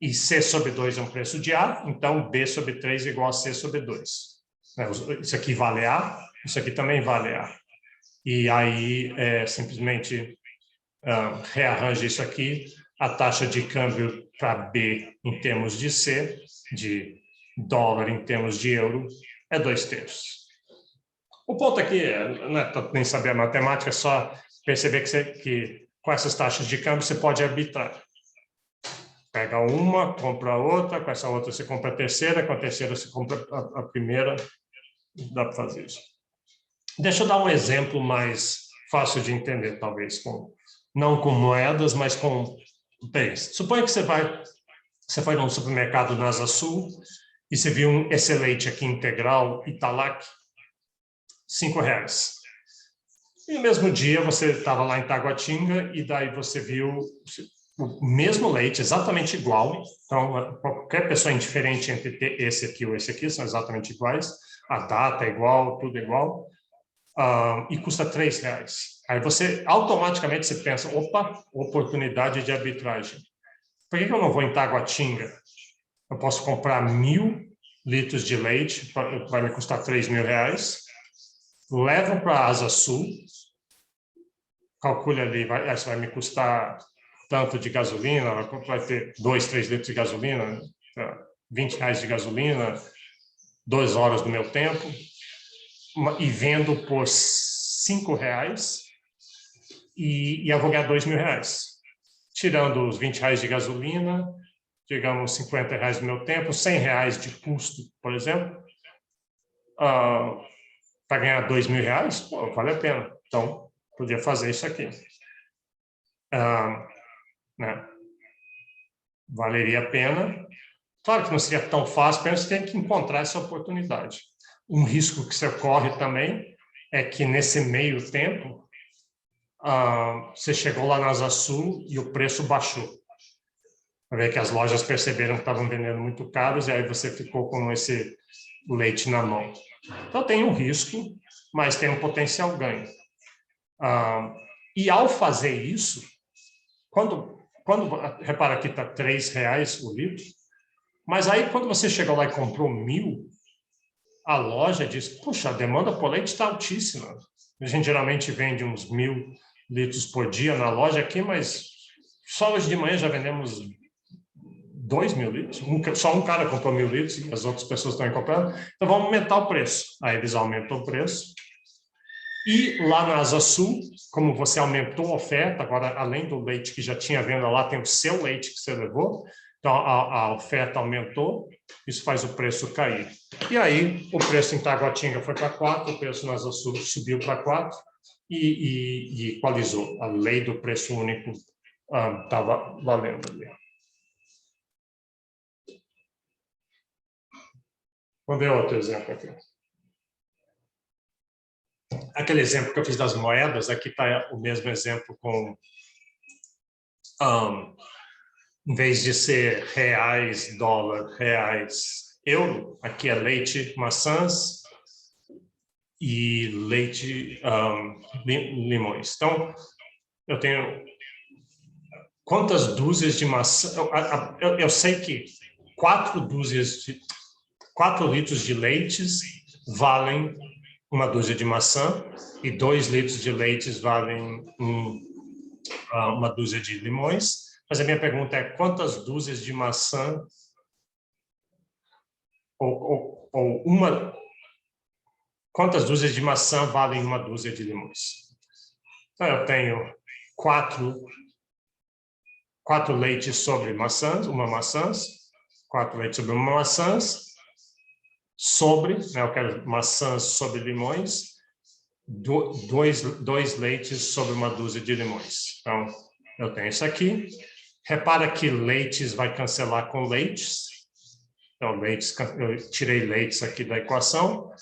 e C sobre 2 é um preço de A, então B sobre 3 é igual a C sobre 2. Isso aqui vale A, isso aqui também vale A. E aí, simplesmente rearranja isso aqui. A taxa de câmbio para B em termos de C, de dólar em termos de euro, é 2/3. O ponto aqui não é nem saber a matemática, é só perceber que com essas taxas de câmbio você pode arbitrar. Pega uma, compra outra, com essa outra você compra a terceira, com a terceira você compra a primeira. Dá para fazer isso. Deixa eu dar um exemplo mais fácil de entender, talvez, não com moedas, mas com bens. Suponha que você foi num supermercado na Asa Sul e você viu esse leite aqui integral, Italac, R$5. E no mesmo dia você estava lá em Taguatinga e daí você viu o mesmo leite, exatamente igual. Então, qualquer pessoa indiferente entre ter esse aqui ou esse aqui são exatamente iguais. A data é igual, tudo é igual. E custa R$3. Aí você, automaticamente, você pensa, opa, oportunidade de arbitragem. Por que eu não vou em Taguatinga? Eu posso comprar 1.000 litros de leite, vai me custar R$3.000. Levo para a Asa Sul, calcule ali, isso vai me custar tanto de gasolina, vai ter 2, 3 litros de gasolina, R$20 de gasolina, 2 horas do meu tempo, e vendo por R$5 e eu vou ganhar R$2.000. Tirando os R$20 de gasolina, digamos R$50 do meu tempo, R$100 de custo, por exemplo, para ganhar R$2.000, pô, vale a pena. Então, podia fazer isso aqui. Né? Valeria a pena. Claro que não seria tão fácil, mas você tem que encontrar essa oportunidade. Um risco que você corre também é que nesse meio tempo você chegou lá na Asa Sul e o preço baixou. Para ver que as lojas perceberam que estavam vendendo muito caros e aí você ficou com esse leite na mão. Então tem um risco, mas tem um potencial ganho. E ao fazer isso, quando repara que está R$3 o litro, mas aí quando você chegou lá e comprou 1.000, a loja diz, puxa, a demanda por leite está altíssima. A gente geralmente vende uns 1.000 litros por dia na loja aqui, mas só hoje de manhã já vendemos 2.000 litros. Só um cara comprou 1.000 litros e as outras pessoas estão comprando. Então, vamos aumentar o preço. Aí eles aumentam o preço. E lá na Asa Sul, como você aumentou a oferta, agora, além do leite que já tinha venda lá, tem o seu leite que você levou. Então, a oferta aumentou, isso faz o preço cair. E aí, o preço em Taguatinga foi para 4, o preço na Asa Sul subiu para 4 e equalizou. A lei do preço único estava valendo ali. Vamos ver outro exemplo aqui. Aquele exemplo que eu fiz das moedas, aqui está o mesmo exemplo com... em vez de ser reais, dólar, reais, euro, aqui é leite, maçãs e leite, limões. Então, eu tenho quantas dúzias de maçã... Eu sei que 4 litros de leites valem uma dúzia de maçã e 2 litros de leites valem uma dúzia de limões. Mas a minha pergunta é quantas dúzias de maçã quantas dúzias de maçã valem uma dúzia de limões? Então, eu tenho 4 leites sobre maçãs, 4 leites sobre uma maçãs, eu quero maçãs sobre limões, 2 leites sobre uma dúzia de limões. Então, eu tenho isso aqui. Repara que leites vai cancelar com leites. Então, eu tirei leites aqui da equação.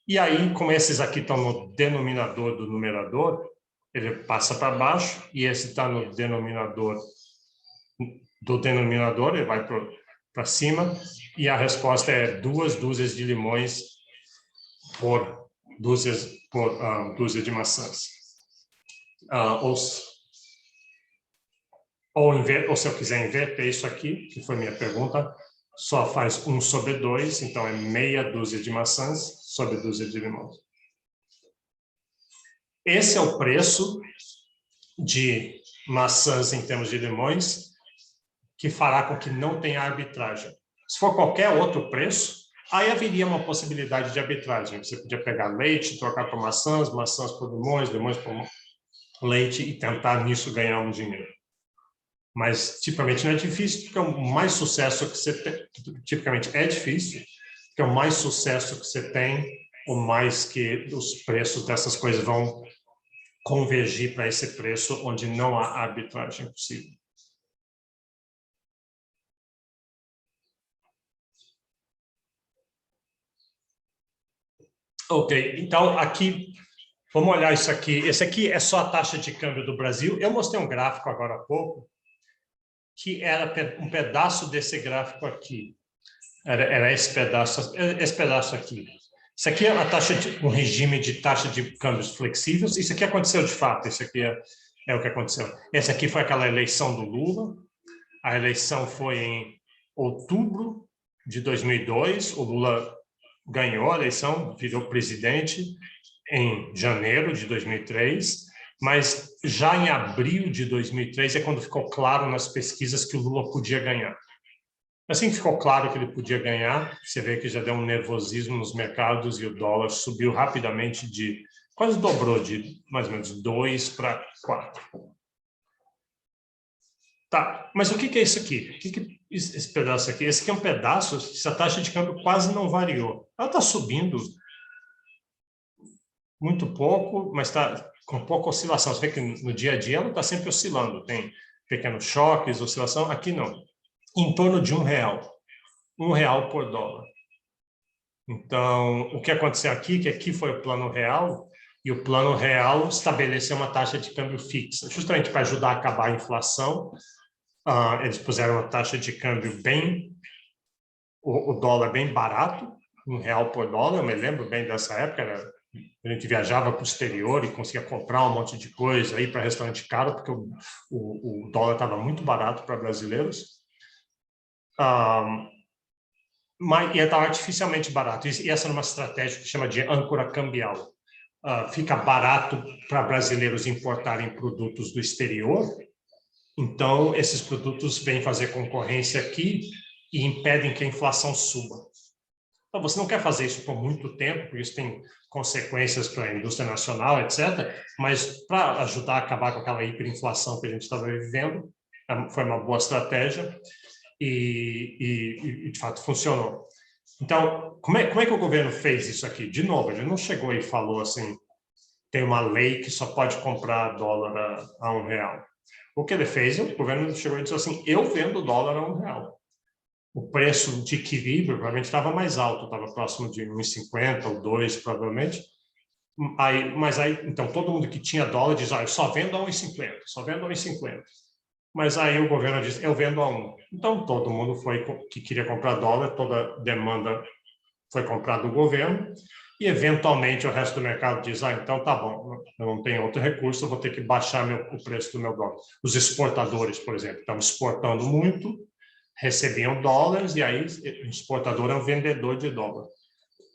E aí, como esses aqui estão no denominador do numerador, ele passa para baixo, e esse está no denominador do denominador, ele vai para cima, e a resposta é 2 dúzias de limões por dúzia de maçãs. Ou se eu quiser inverter isso aqui, que foi minha pergunta, só faz 1 sobre 2, então é meia dúzia de maçãs sobre dúzia de limões. Esse é o preço de maçãs em termos de limões, que fará com que não tenha arbitragem. Se for qualquer outro preço, aí haveria uma possibilidade de arbitragem. Você podia pegar leite, trocar por maçãs, maçãs por limões, limões por leite e tentar nisso ganhar um dinheiro. Mas tipicamente não é difícil, porque o mais sucesso que você tem, tipicamente é difícil, porque o mais sucesso que você tem, o mais que os preços dessas coisas vão convergir para esse preço onde não há arbitragem possível. Ok, então aqui, vamos olhar isso aqui. Esse aqui é só a taxa de câmbio do Brasil. Eu mostrei um gráfico agora há pouco, que era um pedaço desse gráfico aqui. Era esse pedaço aqui. Isso aqui é um regime de taxa de câmbios flexíveis. Isso aqui aconteceu de fato. Isso aqui é o que aconteceu. Esse aqui foi aquela eleição do Lula. A eleição foi em outubro de 2002. O Lula ganhou a eleição, virou presidente em janeiro de 2003. Mas já em abril de 2003 é quando ficou claro nas pesquisas que o Lula podia ganhar. Assim que ficou claro que ele podia ganhar, você vê que já deu um nervosismo nos mercados e o dólar subiu rapidamente quase dobrou de mais ou menos 2 para 4. Tá, mas o que é isso aqui? O que é esse pedaço aqui? Esse aqui é um pedaço, essa taxa de câmbio quase não variou. Ela está subindo muito pouco, mas está com pouca oscilação. Você vê que no dia a dia ela está sempre oscilando, tem pequenos choques, oscilação. Aqui não. Em torno de R$1. R$1 por dólar. Então, o que aconteceu aqui, que aqui foi o plano real, e o plano real estabeleceu uma taxa de câmbio fixa, justamente para ajudar a acabar a inflação. Eles puseram uma taxa de câmbio o dólar bem barato, R$1 por dólar. Eu me lembro bem dessa época, a gente viajava para o exterior e conseguia comprar um monte de coisa, ir para restaurante caro, porque o dólar estava muito barato para brasileiros. mas e está artificialmente barato. E essa é uma estratégia que chama de âncora cambial. Fica barato para brasileiros importarem produtos do exterior, então esses produtos vêm fazer concorrência aqui e impedem que a inflação suba. Então, você não quer fazer isso por muito tempo, porque isso tem consequências para a indústria nacional, etc. Mas para ajudar a acabar com aquela hiperinflação que a gente estava vivendo, foi uma boa estratégia e de fato funcionou. Então, como é que o governo fez isso aqui? De novo, ele não chegou e falou assim, tem uma lei que só pode comprar dólar a R$ 1. O que ele fez, o governo chegou e disse assim, eu vendo dólar a R$ 1. O preço de equilíbrio provavelmente estava mais alto, estava próximo de 1,50 ou 2, provavelmente. Então, todo mundo que tinha dólar diz, eu só vendo a 1,50, só vendo a 1,50. Mas aí o governo diz, eu vendo a 1. Então, todo mundo que queria comprar dólar, toda demanda foi comprada do governo, e eventualmente o resto do mercado diz, então tá bom, eu não tenho outro recurso, eu vou ter que baixar o preço do meu dólar. Os exportadores, por exemplo, estão exportando muito, recebiam dólares, e aí o exportador é um vendedor de dólar.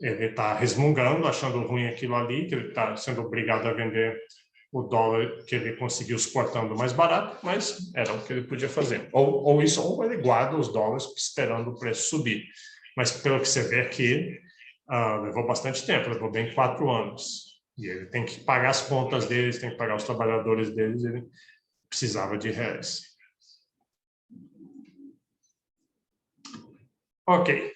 Ele está resmungando, achando ruim aquilo ali, que ele está sendo obrigado a vender o dólar que ele conseguiu exportando mais barato, mas era o que ele podia fazer. Ou ele guarda os dólares esperando o preço subir. Mas pelo que você vê aqui, levou bastante tempo, levou bem 4 anos. E ele tem que pagar as contas deles, tem que pagar os trabalhadores deles, ele precisava de reais. Ok,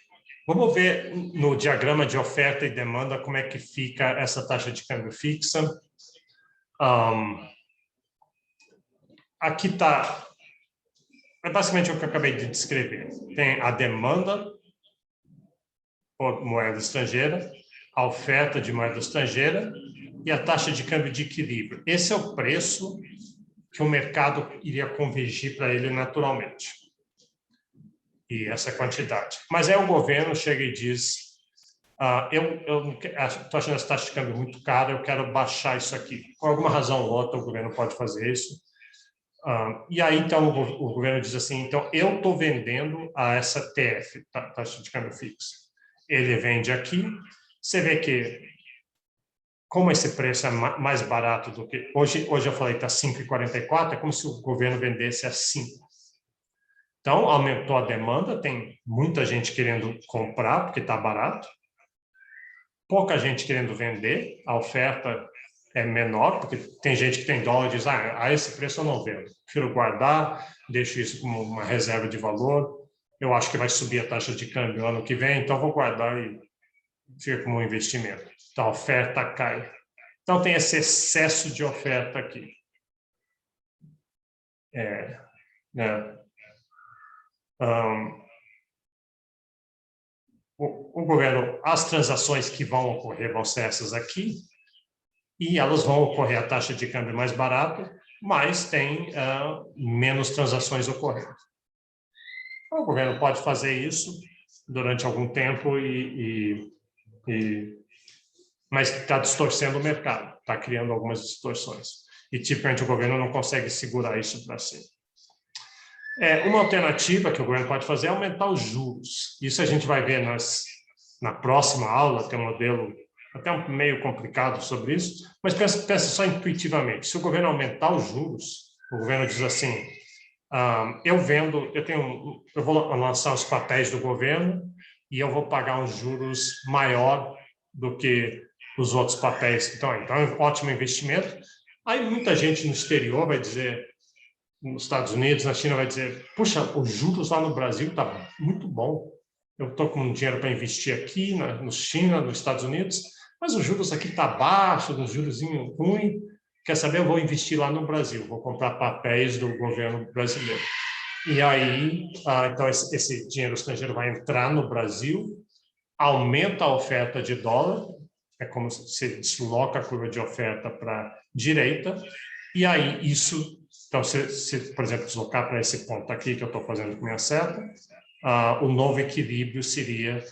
vamos ver no diagrama de oferta e demanda como é que fica essa taxa de câmbio fixa. Aqui está, é basicamente o que eu acabei de descrever. Tem a demanda por moeda estrangeira, a oferta de moeda estrangeira e a taxa de câmbio de equilíbrio. Esse é o preço que o mercado iria convergir para ele naturalmente. E essa quantidade. Mas aí o governo chega e diz, eu estou achando essa taxa de câmbio muito cara, eu quero baixar isso aqui. Por alguma razão ou outra, o governo pode fazer isso. E aí, então, o governo diz assim, então, eu estou vendendo a essa TF, taxa de câmbio fixa. Ele vende aqui, você vê que, como esse preço é mais barato do que... Hoje eu falei que está 5,44, é como se o governo vendesse a 5. Então, aumentou a demanda, tem muita gente querendo comprar, porque está barato. Pouca gente querendo vender, a oferta é menor, porque tem gente que tem dólar e diz, a esse preço eu não vendo. Prefiro guardar, deixo isso como uma reserva de valor. Eu acho que vai subir a taxa de câmbio ano que vem, então vou guardar e fica como um investimento. Então, a oferta cai. Então, tem esse excesso de oferta aqui. O governo, as transações que vão ocorrer vão ser essas aqui, e elas vão ocorrer a taxa de câmbio mais barata, mas tem menos transações ocorrendo. Então, o governo pode fazer isso durante algum tempo, mas está distorcendo o mercado, está criando algumas distorções. E, tipicamente, o governo não consegue segurar isso para si. Uma alternativa que o governo pode fazer é aumentar os juros. Isso a gente vai ver na próxima aula, tem um modelo até meio complicado sobre isso, mas pensa só intuitivamente. Se o governo aumentar os juros, o governo diz assim, eu vou lançar os papéis do governo e eu vou pagar uns juros maior do que os outros papéis. Então é um ótimo investimento. Aí muita gente no exterior vai dizer, nos Estados Unidos, na China, vai dizer, puxa, os juros lá no Brasil está muito bom. Eu estou com dinheiro para investir aqui, na China, nos Estados Unidos, mas os juros aqui está baixo, os juros ruim. Quer saber? Eu vou investir lá no Brasil, vou comprar papéis do governo brasileiro. E aí, então, esse dinheiro estrangeiro vai entrar no Brasil, aumenta a oferta de dólar, é como se você desloca a curva de oferta para a direita, e aí isso... Então, se, por exemplo, deslocar para esse ponto aqui que eu estou fazendo com minha seta, o novo equilíbrio seria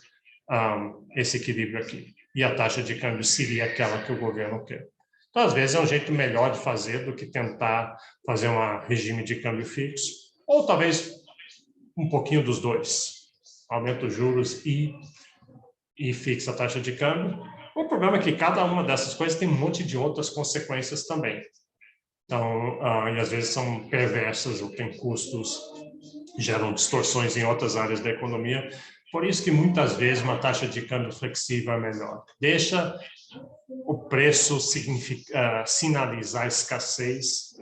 esse equilíbrio aqui. E a taxa de câmbio seria aquela que o governo quer. Então, às vezes, é um jeito melhor de fazer do que tentar fazer um regime de câmbio fixo, ou talvez um pouquinho dos dois. aumenta os juros e fixa a taxa de câmbio. O problema é que cada uma dessas coisas tem um monte de outras consequências também. Então, e às vezes são perversas ou tem custos, geram distorções em outras áreas da economia. Por isso que muitas vezes uma taxa de câmbio flexível é melhor. Deixa o preço sinalizar escassez,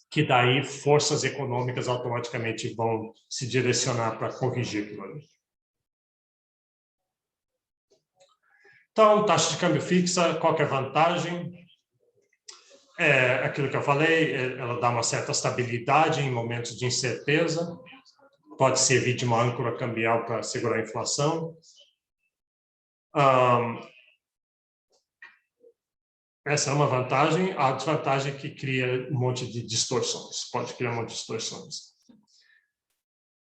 que daí forças econômicas automaticamente vão se direcionar para corrigir aquilo ali. Então, taxa de câmbio fixa, qual que é a vantagem? É aquilo que eu falei, ela dá uma certa estabilidade em momentos de incerteza, pode servir de uma âncora cambial para segurar a inflação. Essa é uma vantagem. A desvantagem é que cria um monte de distorções, pode criar um monte de distorções.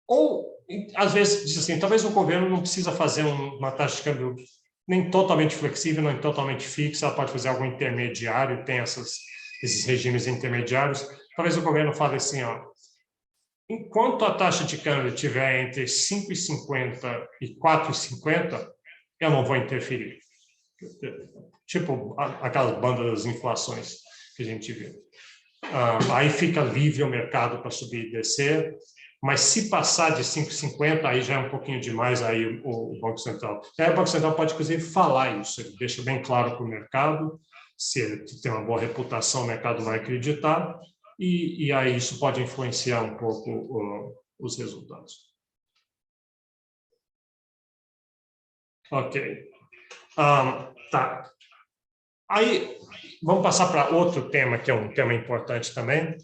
Ou, às vezes, diz assim, talvez o governo não precisa fazer uma taxa de câmbio nem totalmente flexível, nem totalmente fixa, ela pode fazer algo intermediário, tem esses regimes intermediários. Talvez o governo fale assim, ó, enquanto a taxa de câmbio estiver entre 5,50 e 4,50, eu não vou interferir. Tipo aquelas bandas das inflações que a gente viu. Aí fica livre o mercado para subir e descer, mas se passar de 5,50, aí já é um pouquinho demais, aí o Banco Central. Aí o Banco Central pode, inclusive, falar isso, ele deixa bem claro para o mercado, se ele tem uma boa reputação, o mercado vai acreditar, e aí isso pode influenciar um pouco os resultados. Ok. Tá. Aí, vamos passar para outro tema, que é um tema importante também,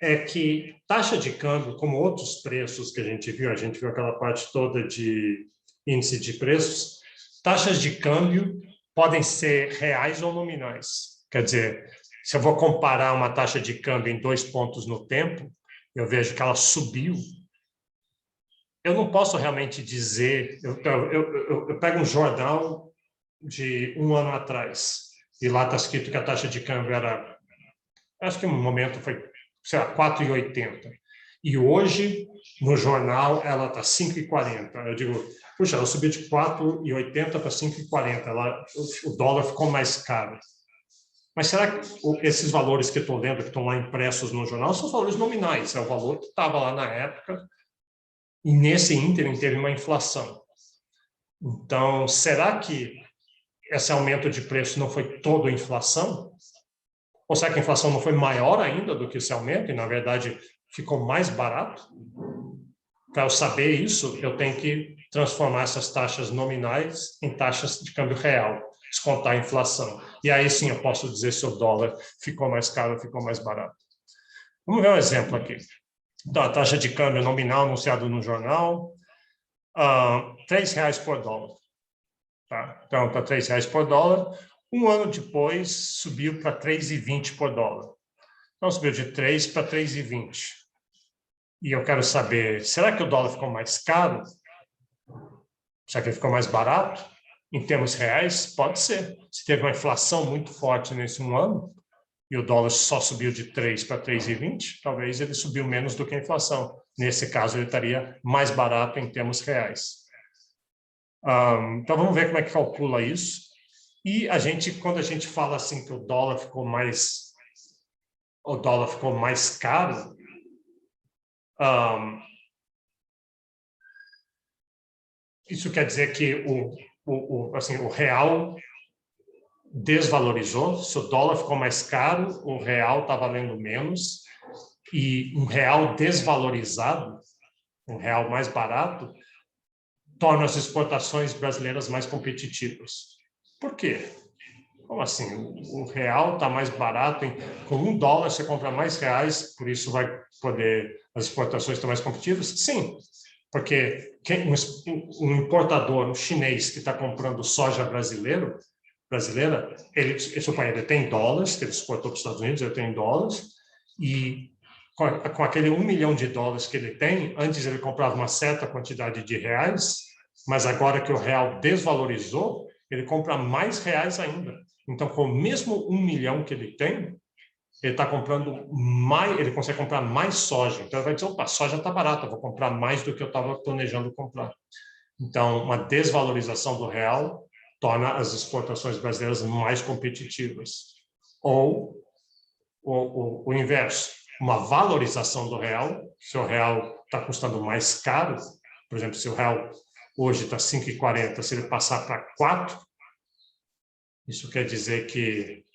é que taxa de câmbio, como outros preços que a gente viu aquela parte toda de índice de preços, taxas de câmbio podem ser reais ou nominais. Quer dizer, se eu vou comparar uma taxa de câmbio em 2 pontos no tempo, eu vejo que ela subiu. Eu não posso realmente dizer... Eu pego um jornal de 1 ano atrás, e lá está escrito que a taxa de câmbio era... Acho que no momento foi, sei lá, 4,80. E hoje, no jornal, ela está 5,40. Eu digo, puxa, ela subiu de 4,80 para 5,40. O dólar ficou mais caro. Mas será que esses valores que eu estou lendo, que estão lá impressos no jornal, são os valores nominais? É o valor que estava lá na época. E nesse ínterim teve uma inflação. Então, será que esse aumento de preço não foi toda a inflação? Ou será que a inflação não foi maior ainda do que esse aumento e, na verdade, ficou mais barato? Para eu saber isso, eu tenho que transformar essas taxas nominais em taxas de câmbio real, descontar a inflação. E aí sim eu posso dizer se o dólar ficou mais caro ou ficou mais barato. Vamos ver um exemplo aqui. Então, a taxa de câmbio nominal anunciada no jornal, R$3 por dólar. Tá? Então, está R$3 por dólar. Um ano depois, subiu para 3,20 por dólar. Então, subiu de 3 para 3,20. E eu quero saber, será que o dólar ficou mais caro? Será que ele ficou mais barato? Em termos reais, pode ser. Se teve uma inflação muito forte nesse um ano, e o dólar só subiu de 3 para 3,20, talvez ele subiu menos do que a inflação. Nesse caso, ele estaria mais barato em termos reais. Então, vamos ver como é que calcula isso. E quando a gente fala assim que o dólar ficou mais caro, isso quer dizer que o real desvalorizou. Se o dólar ficou mais caro, o real está valendo menos. E um real desvalorizado, um real mais barato, torna as exportações brasileiras mais competitivas. Por quê? Como assim? O real está mais barato. Com $1 você compra mais reais, por isso as exportações estão mais competitivas? Sim, porque um importador, um chinês que está comprando soja brasileira, ele tem dólares, que ele exportou para os Estados Unidos, ele tem dólares, e com aquele $1 milhão que ele tem, antes ele comprava uma certa quantidade de reais, mas agora que o real desvalorizou, ele compra mais reais ainda. Então, com o mesmo $1 milhão que ele tem, ele está comprando mais, ele consegue comprar mais soja. Então, ele vai dizer, opa, a soja está barata, eu vou comprar mais do que eu estava planejando comprar. Então, uma desvalorização do real torna as exportações brasileiras mais competitivas. Ou o inverso, uma valorização do real, se o real está custando mais caro, por exemplo, se o real hoje está 5,40, se ele passar para 4, isso quer dizer que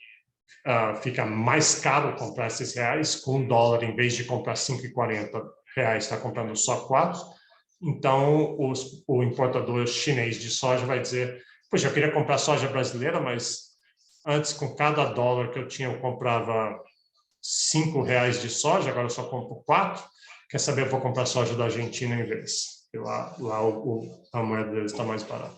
fica mais caro comprar esses reais, com $1, em vez de comprar 5,40 reais, está comprando só 4. Então, o importador chinês de soja vai dizer, poxa, eu queria comprar soja brasileira, mas antes, com cada dólar que eu tinha, eu comprava 5 reais de soja, agora eu só compro 4. Quer saber, eu vou comprar soja da Argentina em vez. Lá a moeda deles está mais barata.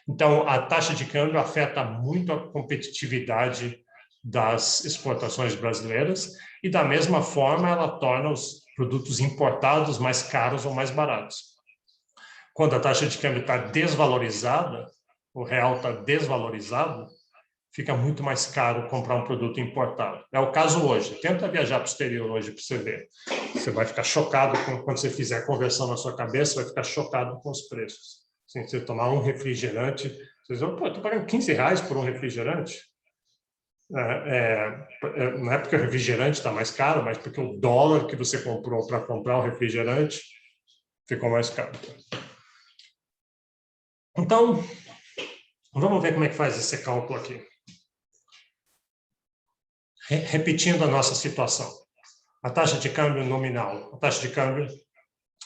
Então, a taxa de câmbio afeta muito a competitividade das exportações brasileiras e, da mesma forma, ela torna os produtos importados mais caros ou mais baratos. Quando a taxa de câmbio está desvalorizada, o real está desvalorizado, fica muito mais caro comprar um produto importado. É o caso hoje. Tenta viajar para o exterior hoje para você ver. Você vai ficar chocado quando você fizer a conversão na sua cabeça, vai ficar chocado com os preços. Se você tomar um refrigerante, você diz, pô, estou pagando 15 reais por um refrigerante. Não é porque o refrigerante está mais caro, mas porque o dólar que você comprou para comprar o refrigerante ficou mais caro. Então, vamos ver como é que faz esse cálculo aqui. Repetindo a nossa situação. A taxa de câmbio nominal, a taxa de câmbio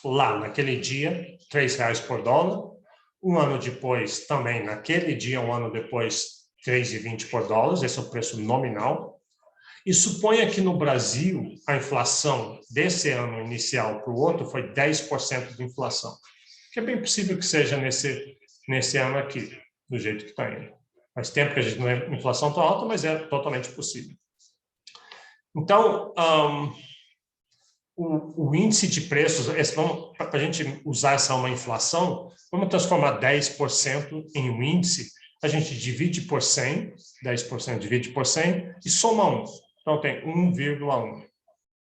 lá naquele dia, R$3 por dólar. Um ano depois, também naquele dia, um ano depois, 3,20 por dólar, esse é o preço nominal. E suponha que no Brasil, a inflação desse ano inicial para o outro foi 10% de inflação. Que é bem possível que seja nesse ano aqui, do jeito que está indo. Faz tempo que a gente não é inflação tão alta, mas é totalmente possível. Então, o índice de preços, para a gente usar essa uma inflação, vamos transformar 10% em um índice, a gente divide por 100, 10% divide por 100 e soma 1. Então, tem 1,1.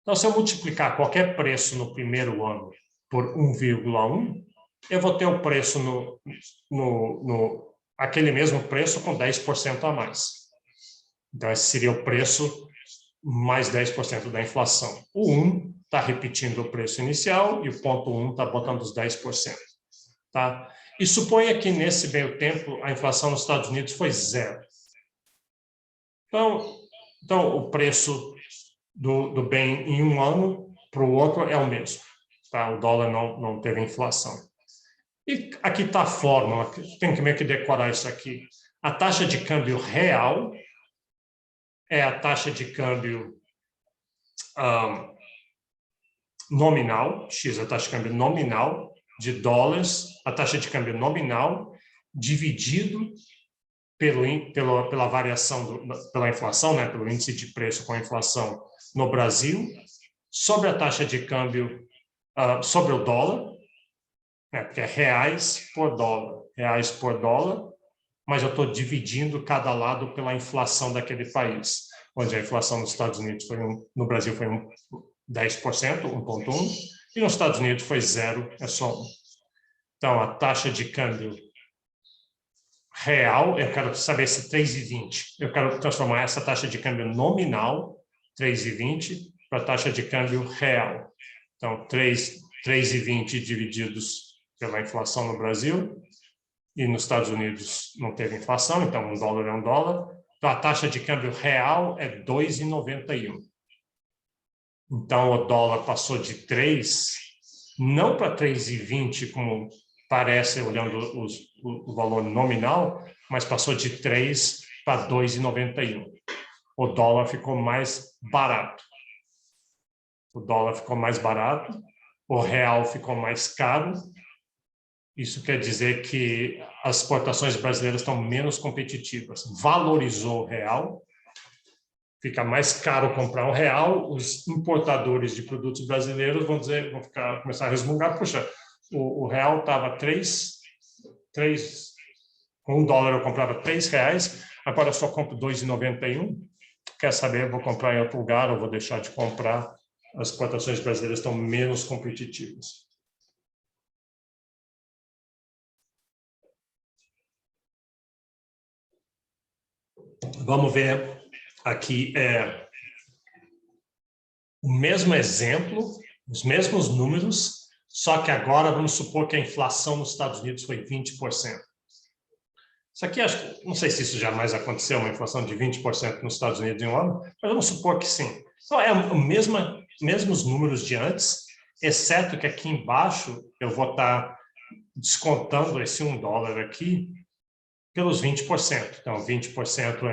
Então, se eu multiplicar qualquer preço no primeiro ano por 1,1, eu vou ter o preço aquele mesmo preço com 10% a mais. Então, esse seria o preço mais 10% da inflação. O 1 está repetindo o preço inicial e o ponto 1 está botando os 10%. Tá? E suponha que nesse meio tempo a inflação nos Estados Unidos foi 0. Então o preço do bem em um ano para o outro é o mesmo. Tá? O dólar não teve inflação. E aqui está a fórmula, tem que meio que decorar isso aqui. A taxa de câmbio real é a taxa de câmbio nominal, X é a taxa de câmbio nominal de dólares, a taxa de câmbio nominal dividido pela variação, pela inflação, né, pelo índice de preço com a inflação no Brasil, sobre a taxa de câmbio, sobre o dólar, né, porque é reais por dólar, mas eu estou dividindo cada lado pela inflação daquele país, onde a inflação nos Estados Unidos no Brasil foi 10%, 1,1%, e nos Estados Unidos foi 0, é só 1. Então, a taxa de câmbio real, eu quero saber se 3,20. Eu quero transformar essa taxa de câmbio nominal, 3,20, para a taxa de câmbio real. Então, 3,20 divididos pela inflação no Brasil, e nos Estados Unidos não teve inflação, então $1 é $1. Então, a taxa de câmbio real é 2,91. Então, o dólar passou de 3, não para 3,20, como parece olhando o valor nominal, mas passou de 3 para 2,91. O dólar ficou mais barato. O real ficou mais caro. Isso quer dizer que as exportações brasileiras estão menos competitivas. Valorizou o real, fica mais caro comprar um real, os importadores de produtos brasileiros vão começar a resmungar, puxa, o real estava 3, com $1 eu comprava R$3, agora eu só compro 2,91. quer saber, vou comprar em outro lugar ou vou deixar de comprar, as exportações brasileiras estão menos competitivas. Vamos ver aqui o mesmo exemplo, os mesmos números, só que agora vamos supor que a inflação nos Estados Unidos foi 20%. Isso aqui, não sei se isso jamais aconteceu, uma inflação de 20% nos Estados Unidos em um ano, mas vamos supor que sim. Então, é mesmos números de antes, exceto que aqui embaixo eu vou estar descontando esse $1 aqui pelos 20%. Então, 20%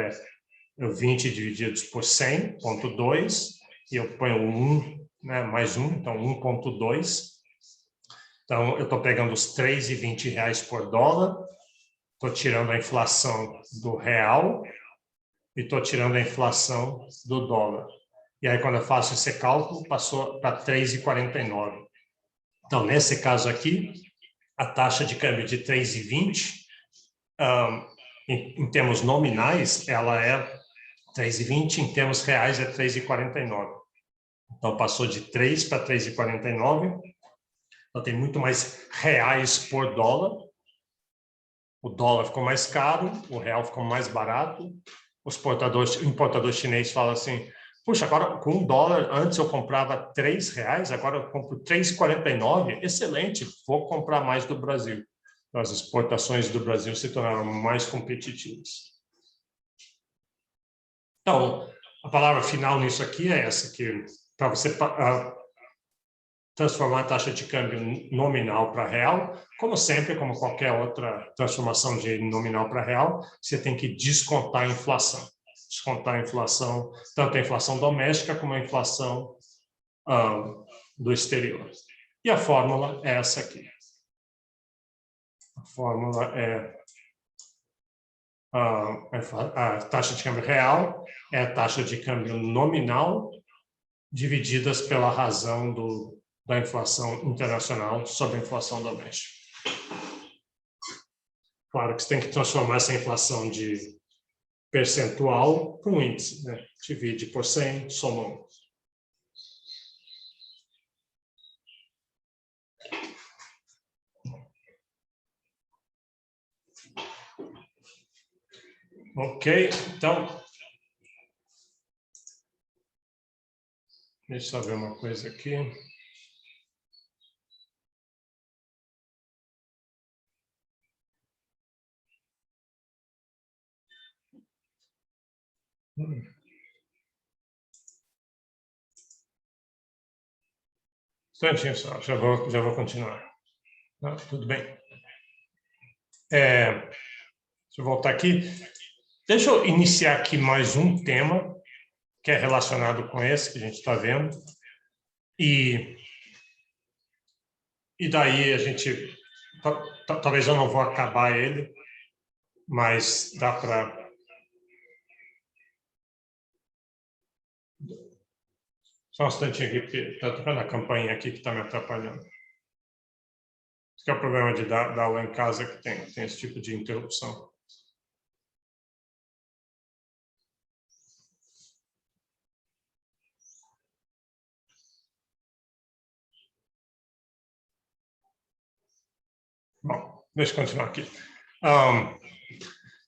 é 20 divididos por 100,2, e eu ponho 1, né, mais 1, então 1,2. Então, eu estou pegando os R$3,20 por dólar, estou tirando a inflação do real e estou tirando a inflação do dólar. E aí, quando eu faço esse cálculo, passou para 3,49. Então, nesse caso aqui, a taxa de câmbio de 3,20, em termos nominais, ela é 3,20, em termos reais é 3,49. Então, passou de 3 para 3,49. Então, tem muito mais reais por dólar. O dólar ficou mais caro, o real ficou mais barato. Os importadores chineses falam assim, puxa, agora com $1, antes eu comprava R$3, agora eu compro 3,49. Excelente, vou comprar mais do Brasil. Então, as exportações do Brasil se tornaram mais competitivas. Então, a palavra final nisso aqui é essa, que para você transformar a taxa de câmbio nominal para real, como sempre, como qualquer outra transformação de nominal para real, você tem que descontar a inflação. Descontar a inflação, tanto a inflação doméstica como a inflação do exterior. E a fórmula é essa aqui. A fórmula é a taxa de câmbio real é a taxa de câmbio nominal divididas pela razão da inflação internacional sobre a inflação doméstica. Claro que você tem que transformar essa inflação de percentual para um índice, né? Divide por 100, soma 1. Ok, então, deixa eu ver uma coisa aqui. Instantinho só, já vou continuar. Não, tudo bem. Deixa eu voltar aqui. Deixa eu iniciar aqui mais um tema que é relacionado com esse que a gente está vendo. E daí a gente... Talvez eu não vou acabar ele, mas dá para... Só um instantinho aqui, porque está tocando a campainha aqui que está me atrapalhando. Esse que é o problema de dar aula em casa, que tem esse tipo de interrupção. Bom, deixa eu continuar aqui.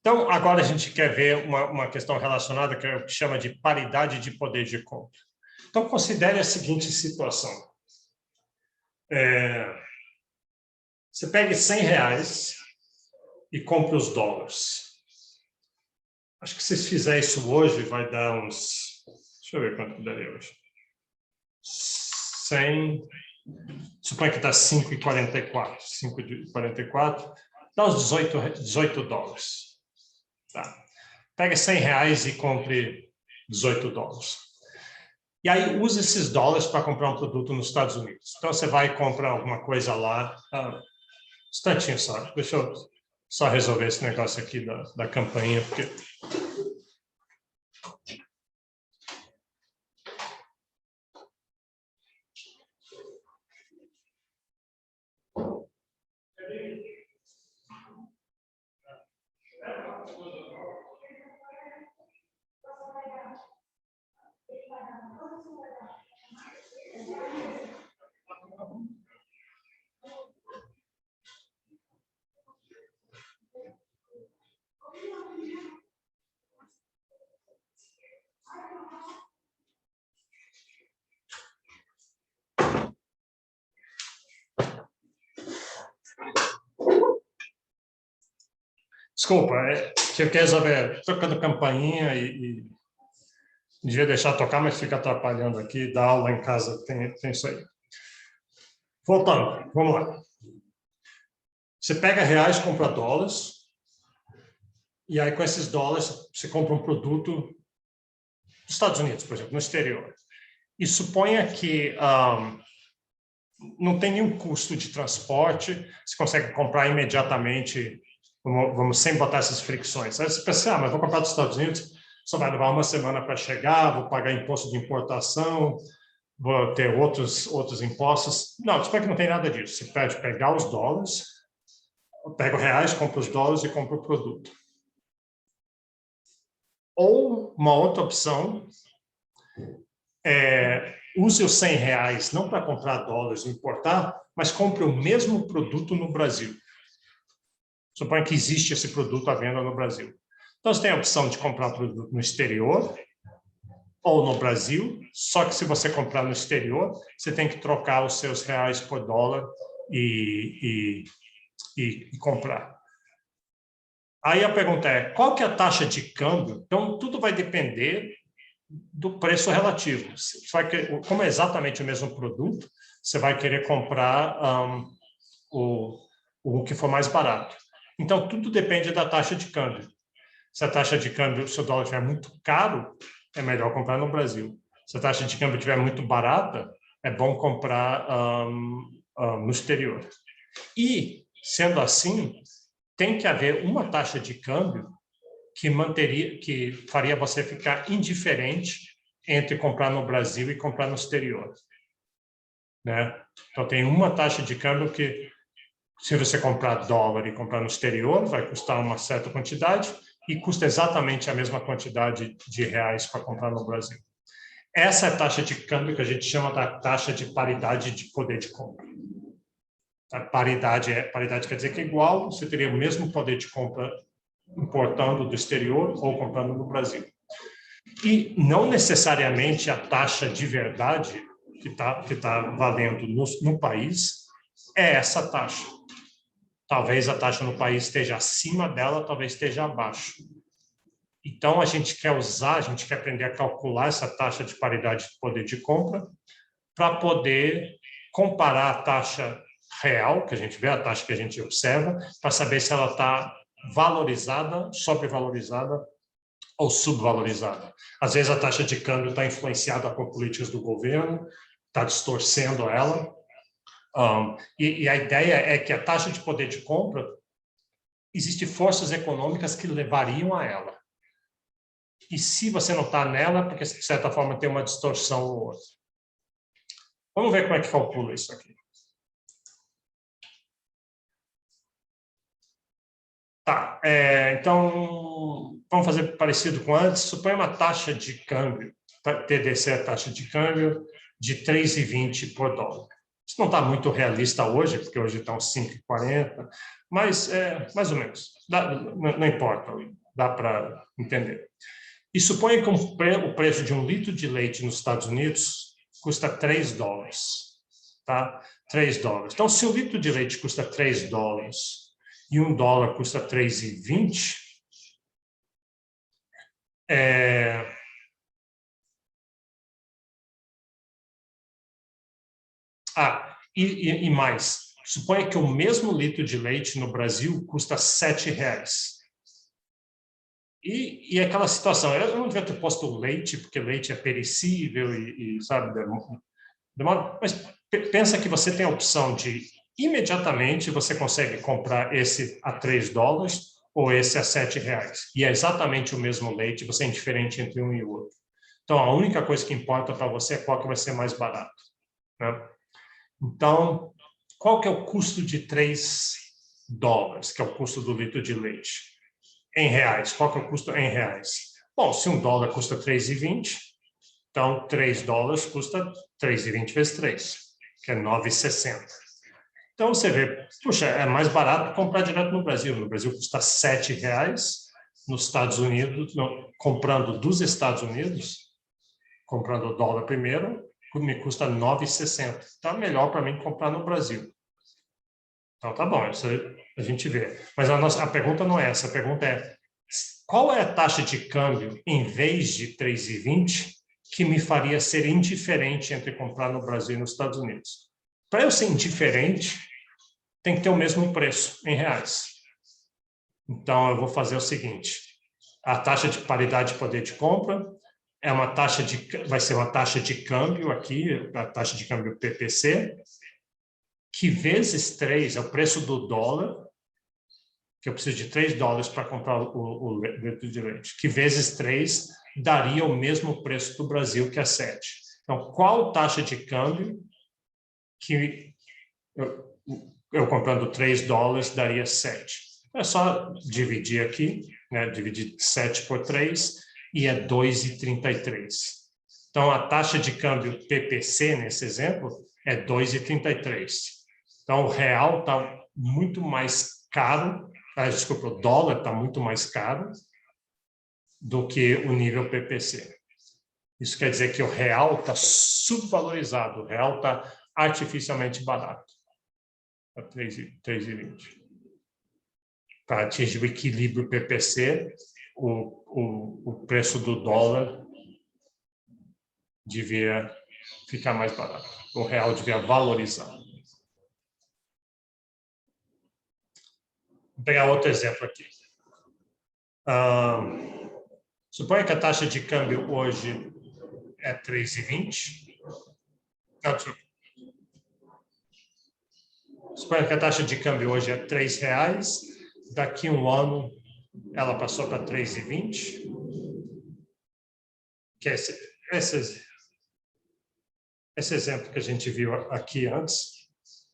Então, agora a gente quer ver uma questão relacionada que é o que chama de paridade de poder de compra. Então, considere a seguinte situação. Você pega R$100 e compra os dólares. Acho que se você fizer isso hoje, vai dar uns... Deixa eu ver quanto daria hoje. 100... Suponha que está 5,44. 5,44 dá uns 18 dólares. Tá. Pega R$100 e compre 18 dólares. E aí usa esses dólares para comprar um produto nos Estados Unidos. Então você vai comprar alguma coisa lá. Instantinho só. Deixa eu só resolver esse negócio aqui da campainha, porque... Desculpa, tive que resolver tocando campainha e devia deixar tocar, mas fica atrapalhando aqui. Dar aula em casa tem isso aí. Voltando, vamos lá. Você pega reais, compra dólares, e aí com esses dólares você compra um produto dos Estados Unidos, por exemplo, no exterior. E suponha que não tem nenhum custo de transporte, você consegue comprar imediatamente, vamos sem botar essas fricções. Aí você pensa, mas vou comprar dos Estados Unidos, só vai levar uma semana para chegar, vou pagar imposto de importação, vou ter outros impostos. Não, suponha que não tem nada disso. Você pode pegar os dólares, pega os reais, compra os dólares e compra o produto. Ou uma outra opção use os 100 reais não para comprar dólares e importar, mas compre o mesmo produto no Brasil. Suponha que existe esse produto à venda no Brasil. Então, você tem a opção de comprar produto no exterior ou no Brasil, só que se você comprar no exterior, você tem que trocar os seus reais por dólar e comprar. Aí a pergunta é, qual que é a taxa de câmbio? Então, tudo vai depender do preço relativo. Como é exatamente o mesmo produto, você vai querer comprar o que for mais barato. Então, tudo depende da taxa de câmbio. Se a taxa de câmbio, se o dólar estiver muito caro, é melhor comprar no Brasil. Se a taxa de câmbio estiver muito barata, é bom comprar no exterior. E, sendo assim, tem que haver uma taxa de câmbio que faria você ficar indiferente entre comprar no Brasil e comprar no exterior, né? Então, tem uma taxa de câmbio que, se você comprar dólar e comprar no exterior, vai custar uma certa quantidade e custa exatamente a mesma quantidade de reais para comprar no Brasil. Essa é a taxa de câmbio que a gente chama da taxa de paridade de poder de compra. A paridade quer dizer que é igual, você teria o mesmo poder de compra importando do exterior ou comprando no Brasil. E não necessariamente a taxa de verdade que tá valendo no país é essa taxa. Talvez a taxa no país esteja acima dela, talvez esteja abaixo. Então, a gente quer aprender a calcular essa taxa de paridade de poder de compra para poder comparar a taxa real, que a gente vê, a taxa que a gente observa, para saber se ela está valorizada, sobrevalorizada ou subvalorizada. Às vezes, a taxa de câmbio está influenciada por políticas do governo, está distorcendo ela. E a ideia é que a taxa de poder de compra, existem forças econômicas que levariam a ela. E se você não está nela, porque de certa forma tem uma distorção ou outra. Vamos ver como é que calcula isso aqui. Tá, então vamos fazer parecido com antes. Suponha uma taxa de câmbio, TDC é a taxa de câmbio, de 3,20 por dólar. Isso não está muito realista hoje, porque hoje está uns 5,40, mas mais ou menos. Não importa, dá para entender. E suponha que o preço de um litro de leite nos Estados Unidos custa 3 dólares. Tá? 3 dólares. Então, se o litro de leite custa 3 dólares e um dólar custa 3,20, e mais, suponha que o mesmo litro de leite no Brasil custa 7 reais. E aquela situação, eu não devia ter posto leite, porque leite é perecível sabe, demora, mas pensa que você tem a opção de, imediatamente, você consegue comprar esse a 3 dólares ou esse a 7 reais. E é exatamente o mesmo leite, você é indiferente entre um e o outro. Então, a única coisa que importa para você é qual que vai ser mais barato, né? Então, qual que é o custo de 3 dólares, que é o custo do litro de leite? Em reais, qual que é o custo em reais? Bom, se um dólar custa 3,20, então 3 dólares custa 3,20 vezes 3, que é 9,60. Então você vê, puxa, é mais barato comprar direto no Brasil. No Brasil custa 7 reais, nos Estados Unidos, comprando dos Estados Unidos, comprando o dólar primeiro, me custa 9,60. Então é melhor para mim comprar no Brasil. Então tá bom, a gente vê. Mas a pergunta não é essa, a pergunta é qual é a taxa de câmbio, em vez de 3,20, que me faria ser indiferente entre comprar no Brasil e nos Estados Unidos? Para eu ser indiferente, tem que ter o mesmo preço em reais. Então, eu vou fazer o seguinte, a taxa de paridade de poder de compra é uma taxa vai ser uma taxa de câmbio aqui, a taxa de câmbio PPC, que vezes 3 é o preço do dólar, que eu preciso de $3 para comprar o litro de leite, que vezes 3 daria o mesmo preço do Brasil, que é 7. Então, qual taxa de câmbio que eu comprando $3 daria 7? É só dividir aqui, né? Dividir 7 por 3 e é 2,33. Então, a taxa de câmbio PPC, nesse exemplo, é 2,33. Então, o real está muito mais caro, desculpa, o dólar está muito mais caro do que o nível PPC. Isso quer dizer que o real está subvalorizado, o real está artificialmente barato. Está 3,20. Para atingir o equilíbrio PPC, o preço do dólar devia ficar mais barato. O real devia valorizar. Vou pegar outro exemplo aqui. Suponha que a taxa de câmbio hoje é 3,20. Suponha que a taxa de câmbio hoje é R$3. Daqui a um ano, ela passou para 3,20. Que é esse exemplo que a gente viu aqui antes.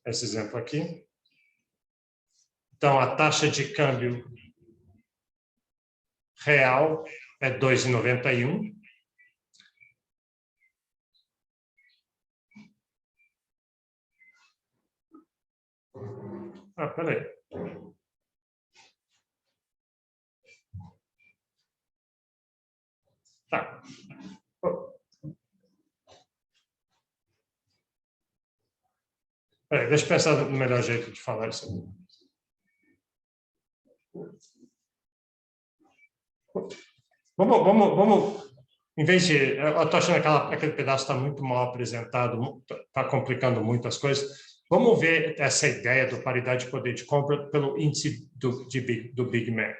Esse exemplo aqui. Então, a taxa de câmbio real é 2,91. Peraí. Tá. Peraí, deixa eu pensar no melhor jeito de falar isso. Vamos, em vez de... Eu estou achando que aquele pedaço está muito mal apresentado, está complicando muito as coisas. Vamos ver essa ideia do paridade de poder de compra pelo índice do Big Mac.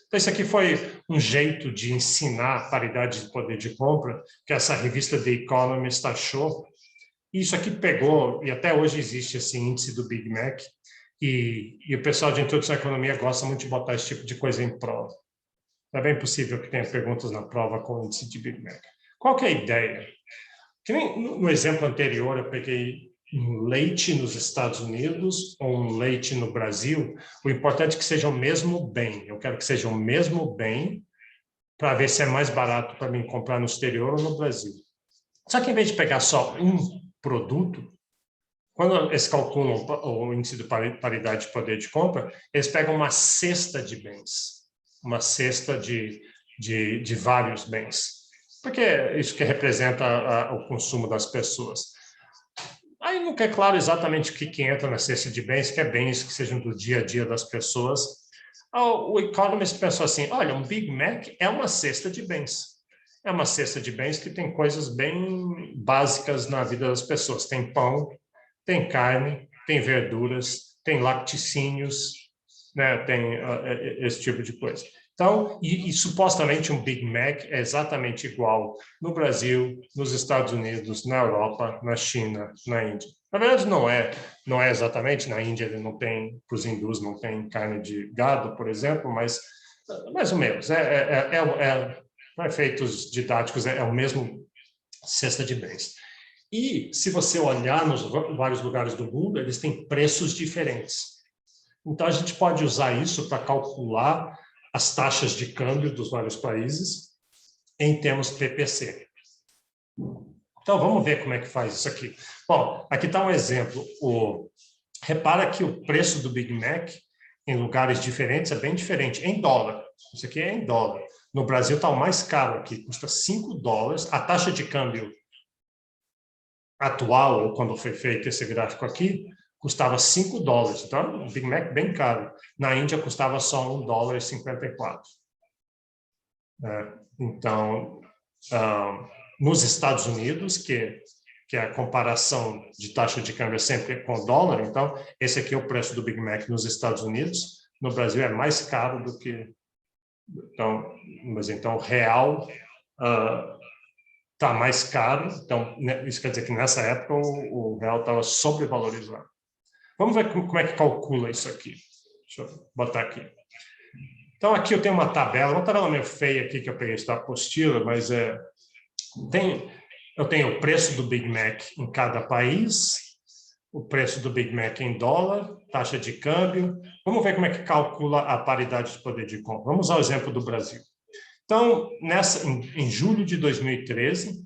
Então, isso aqui foi um jeito de ensinar a paridade de poder de compra, que essa revista The Economist achou. E isso aqui pegou, e até hoje existe esse índice do Big Mac, e o pessoal de introdução à economia gosta muito de botar esse tipo de coisa em prova. É bem possível que tenha perguntas na prova com o índice de Big Mac. Qual que é a ideia? Que nem no exemplo anterior, eu peguei um leite nos Estados Unidos ou um leite no Brasil. O importante é que seja o mesmo bem. Eu quero que seja o mesmo bem para ver se é mais barato para mim comprar no exterior ou no Brasil. Só que, em vez de pegar só um produto, quando eles calculam o índice de paridade de poder de compra, eles pegam uma cesta de bens, uma cesta de vários bens, porque é isso que representa o consumo das pessoas. Aí nunca é claro exatamente o que entra na cesta de bens, que é bens que sejam do dia a dia das pessoas. O Economist pensou assim, olha, um Big Mac é uma cesta de bens. É uma cesta de bens que tem coisas bem básicas na vida das pessoas. Tem pão, tem carne, tem verduras, tem laticínios, né? Tem esse tipo de coisa. Então, e supostamente um Big Mac é exatamente igual no Brasil, nos Estados Unidos, na Europa, na China, na Índia. Na verdade, não é exatamente. Na Índia, ele não tem, para os hindus, não tem carne de gado, por exemplo, mas mais ou menos. Para efeitos didáticos, é o mesmo cesta de bens. E, se você olhar nos vários lugares do mundo, eles têm preços diferentes. Então, a gente pode usar isso para calcular as taxas de câmbio dos vários países em termos PPC. Então, vamos ver como é que faz isso aqui. Bom, aqui está um exemplo. Repara que o preço do Big Mac em lugares diferentes é bem diferente, em dólar. Isso aqui é em dólar. No Brasil está o mais caro aqui, custa $5. A taxa de câmbio atual, ou quando foi feito esse gráfico aqui, custava $5. Então, um Big Mac bem caro. Na Índia, custava só $1,54. Então, nos Estados Unidos, que é a comparação de taxa de câmbio sempre com o dólar, então, esse aqui é o preço do Big Mac nos Estados Unidos. No Brasil é mais caro do que... Então, mas então o real está mais caro. Então, isso quer dizer que nessa época o real estava sobrevalorizado. Vamos ver como é que calcula isso aqui. Deixa eu botar aqui. Então, aqui eu tenho uma tabela meio feia aqui que eu peguei da apostila, mas eu tenho o preço do Big Mac em cada país, o preço do Big Mac em dólar, taxa de câmbio. Vamos ver como é que calcula a paridade de poder de compra. Vamos usar o exemplo do Brasil. Então, em julho de 2013,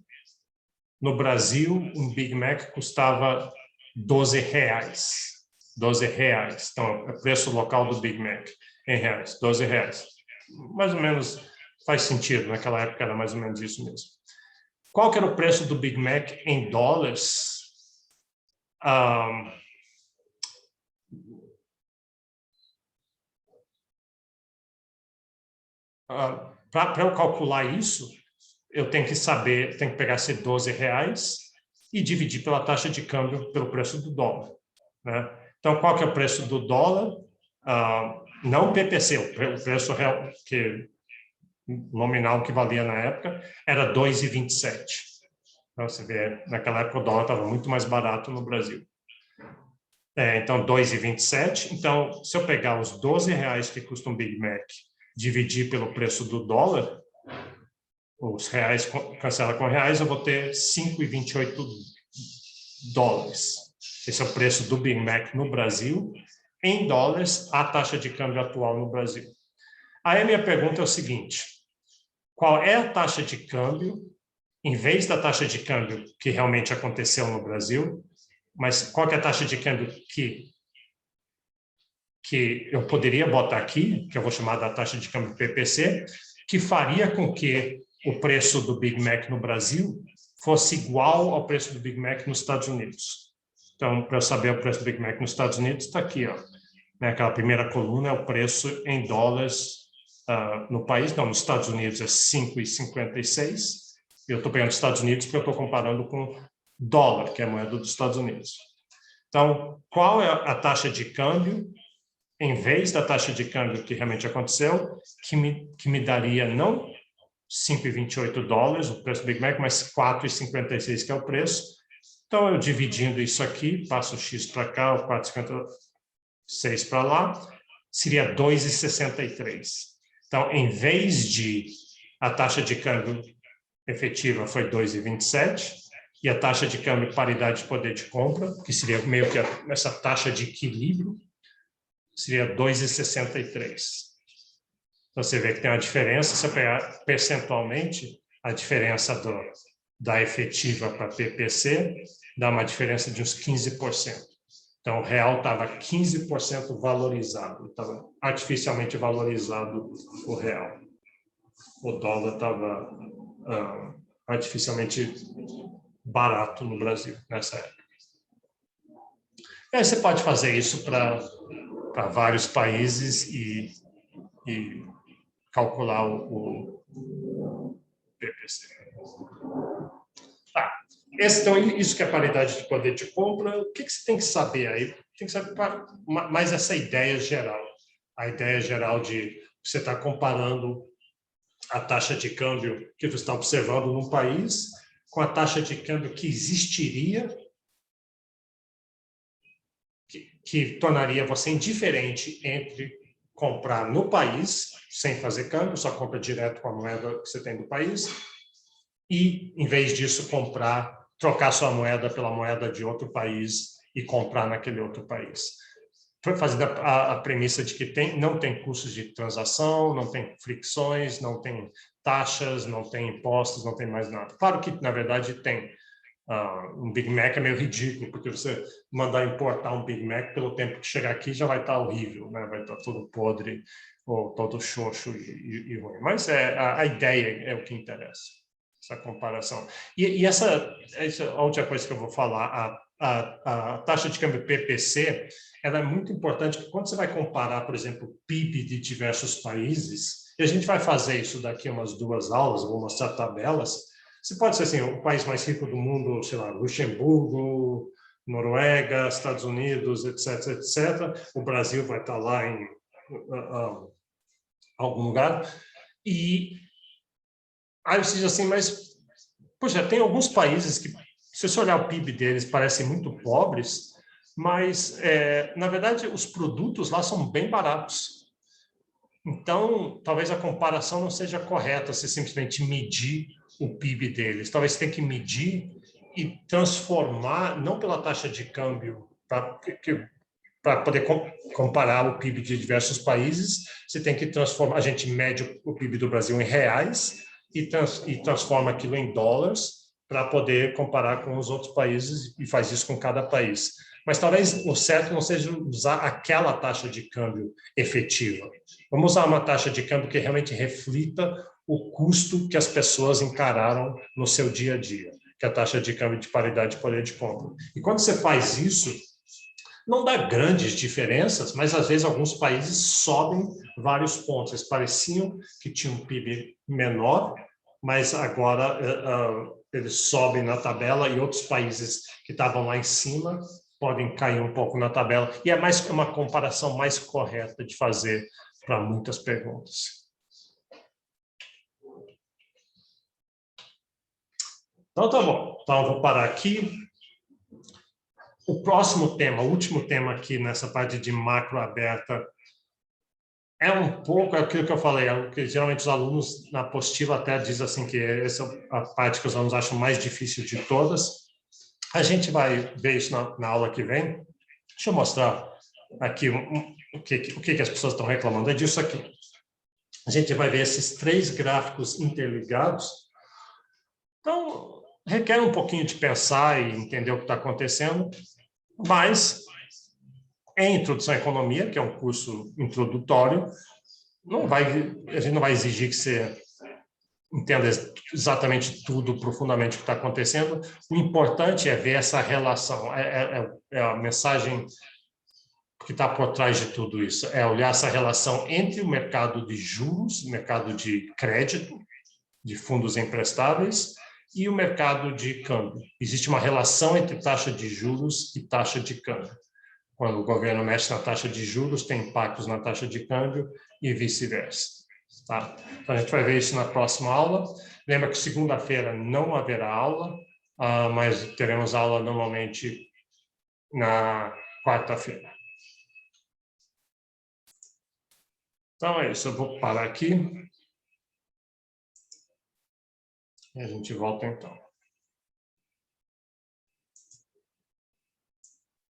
no Brasil, um Big Mac custava R$12. R$12. Então, é o preço local do Big Mac em reais, R$12. Mais ou menos faz sentido, naquela época era mais ou menos isso mesmo. Qual que era o preço do Big Mac em dólares? Para eu calcular isso, eu tenho que pegar esse R$12 e dividir pela taxa de câmbio pelo preço do dólar, né? Então, qual que é o preço do dólar? Não o PPC, o preço real, nominal que valia na época, era R$2,27. Então, você vê, naquela época o dólar estava muito mais barato no Brasil. Então, R$2,27. Então, se eu pegar os R$12 que custa um Big Mac, dividir pelo preço do dólar, os reais cancela com reais, eu vou ter $5,28. Esse é o preço do Big Mac no Brasil, em dólares, a taxa de câmbio atual no Brasil. Aí a minha pergunta é o seguinte: qual é a taxa de câmbio, em vez da taxa de câmbio que realmente aconteceu no Brasil, mas qual que é a taxa de câmbio que eu poderia botar aqui, que eu vou chamar da taxa de câmbio PPC, que faria com que o preço do Big Mac no Brasil fosse igual ao preço do Big Mac nos Estados Unidos. Então, para eu saber o preço do Big Mac nos Estados Unidos, está aqui, ó. Aquela primeira coluna é o preço em dólares no país. Não, nos Estados Unidos é 5,56. Eu estou pegando os Estados Unidos porque eu estou comparando com dólar, que é a moeda dos Estados Unidos. Então, qual é a taxa de câmbio, em vez da taxa de câmbio que realmente aconteceu, que me daria não $5,28, o preço do Big Mac, mas $4,56, que é o preço. Então, eu dividindo isso aqui, passo o X para cá, o 4,56 para lá, seria 2,63. Então, em vez de a taxa de câmbio efetiva foi 2,27, e a taxa de câmbio paridade de poder de compra, que seria meio que essa taxa de equilíbrio, seria 2,63. Então, você vê que tem uma diferença, se você pegar percentualmente, a diferença da efetiva para PPC dá uma diferença de uns 15%. Então, o real estava 15% valorizado, estava artificialmente valorizado o real. O dólar estava artificialmente barato no Brasil nessa época. E aí você pode fazer isso para vários países e calcular o PPC. Então, isso que é a paridade de poder de compra. O que você tem que saber aí? Tem que saber mais essa ideia geral. A ideia geral de você estar comparando a taxa de câmbio que você está observando num país com a taxa de câmbio que existiria, que tornaria você indiferente entre comprar no país, sem fazer câmbio, só compra direto com a moeda que você tem do país, e, em vez disso, trocar sua moeda pela moeda de outro país e comprar naquele outro país. Foi fazendo a premissa de que não tem custos de transação, não tem fricções, não tem taxas, não tem impostos, não tem mais nada. Claro que, na verdade, tem. Um Big Mac é meio ridículo, porque você mandar importar um Big Mac, pelo tempo que chegar aqui já vai estar horrível, né? Vai estar todo podre, ou todo xoxo e ruim. Mas a ideia é o que interessa, essa comparação. E essa a outra coisa que eu vou falar, a taxa de câmbio PPC, ela é muito importante, porque quando você vai comparar, por exemplo, o PIB de diversos países, e a gente vai fazer isso daqui a umas 2 aulas, eu vou mostrar tabelas, você pode ser assim, o país mais rico do mundo, sei lá, Luxemburgo, Noruega, Estados Unidos, etc., etc. O Brasil vai estar lá em algum lugar. E aí você diz assim, mas, poxa, tem alguns países que, se você olhar o PIB deles, parecem muito pobres, mas, na verdade, os produtos lá são bem baratos. Então, talvez a comparação não seja correta se simplesmente medir o PIB deles. Talvez você tenha que medir e transformar, não pela taxa de câmbio, para poder comparar o PIB de diversos países, você tem que transformar, a gente mede o PIB do Brasil em reais e transforma aquilo em dólares para poder comparar com os outros países e faz isso com cada país. Mas talvez o certo não seja usar aquela taxa de câmbio efetiva. Vamos usar uma taxa de câmbio que realmente reflita o custo que as pessoas encararam no seu dia a dia, que é a taxa de câmbio de paridade de poder de compra. E quando você faz isso, não dá grandes diferenças, mas às vezes alguns países sobem vários pontos. Eles pareciam que tinham um PIB menor, mas agora eles sobem na tabela e outros países que estavam lá em cima podem cair um pouco na tabela. E é uma comparação mais correta de fazer para muitas perguntas. Então, tá bom. Então, eu vou parar aqui. O próximo tema, o último tema aqui nessa parte de macro aberta, é um pouco aquilo que eu falei, que geralmente os alunos na apostila até dizem assim que essa é a parte que os alunos acham mais difícil de todas. A gente vai ver isso na aula que vem. Deixa eu mostrar aqui o que as pessoas estão reclamando. É disso aqui. A gente vai ver esses 3 gráficos interligados. Então, requer um pouquinho de pensar e entender o que está acontecendo, mas em Introdução à Economia, que é um curso introdutório, a gente não vai exigir que você entenda exatamente tudo profundamente o que está acontecendo. O importante é ver essa relação, é a mensagem que está por trás de tudo isso, é olhar essa relação entre o mercado de juros, mercado de crédito, de fundos emprestáveis, e o mercado de câmbio. Existe uma relação entre taxa de juros e taxa de câmbio. Quando o governo mexe na taxa de juros, tem impactos na taxa de câmbio e vice-versa. Tá? Então, a gente vai ver isso na próxima aula. Lembra que segunda-feira não haverá aula, mas teremos aula normalmente na quarta-feira. Então, é isso. Eu vou parar aqui. E a gente volta então.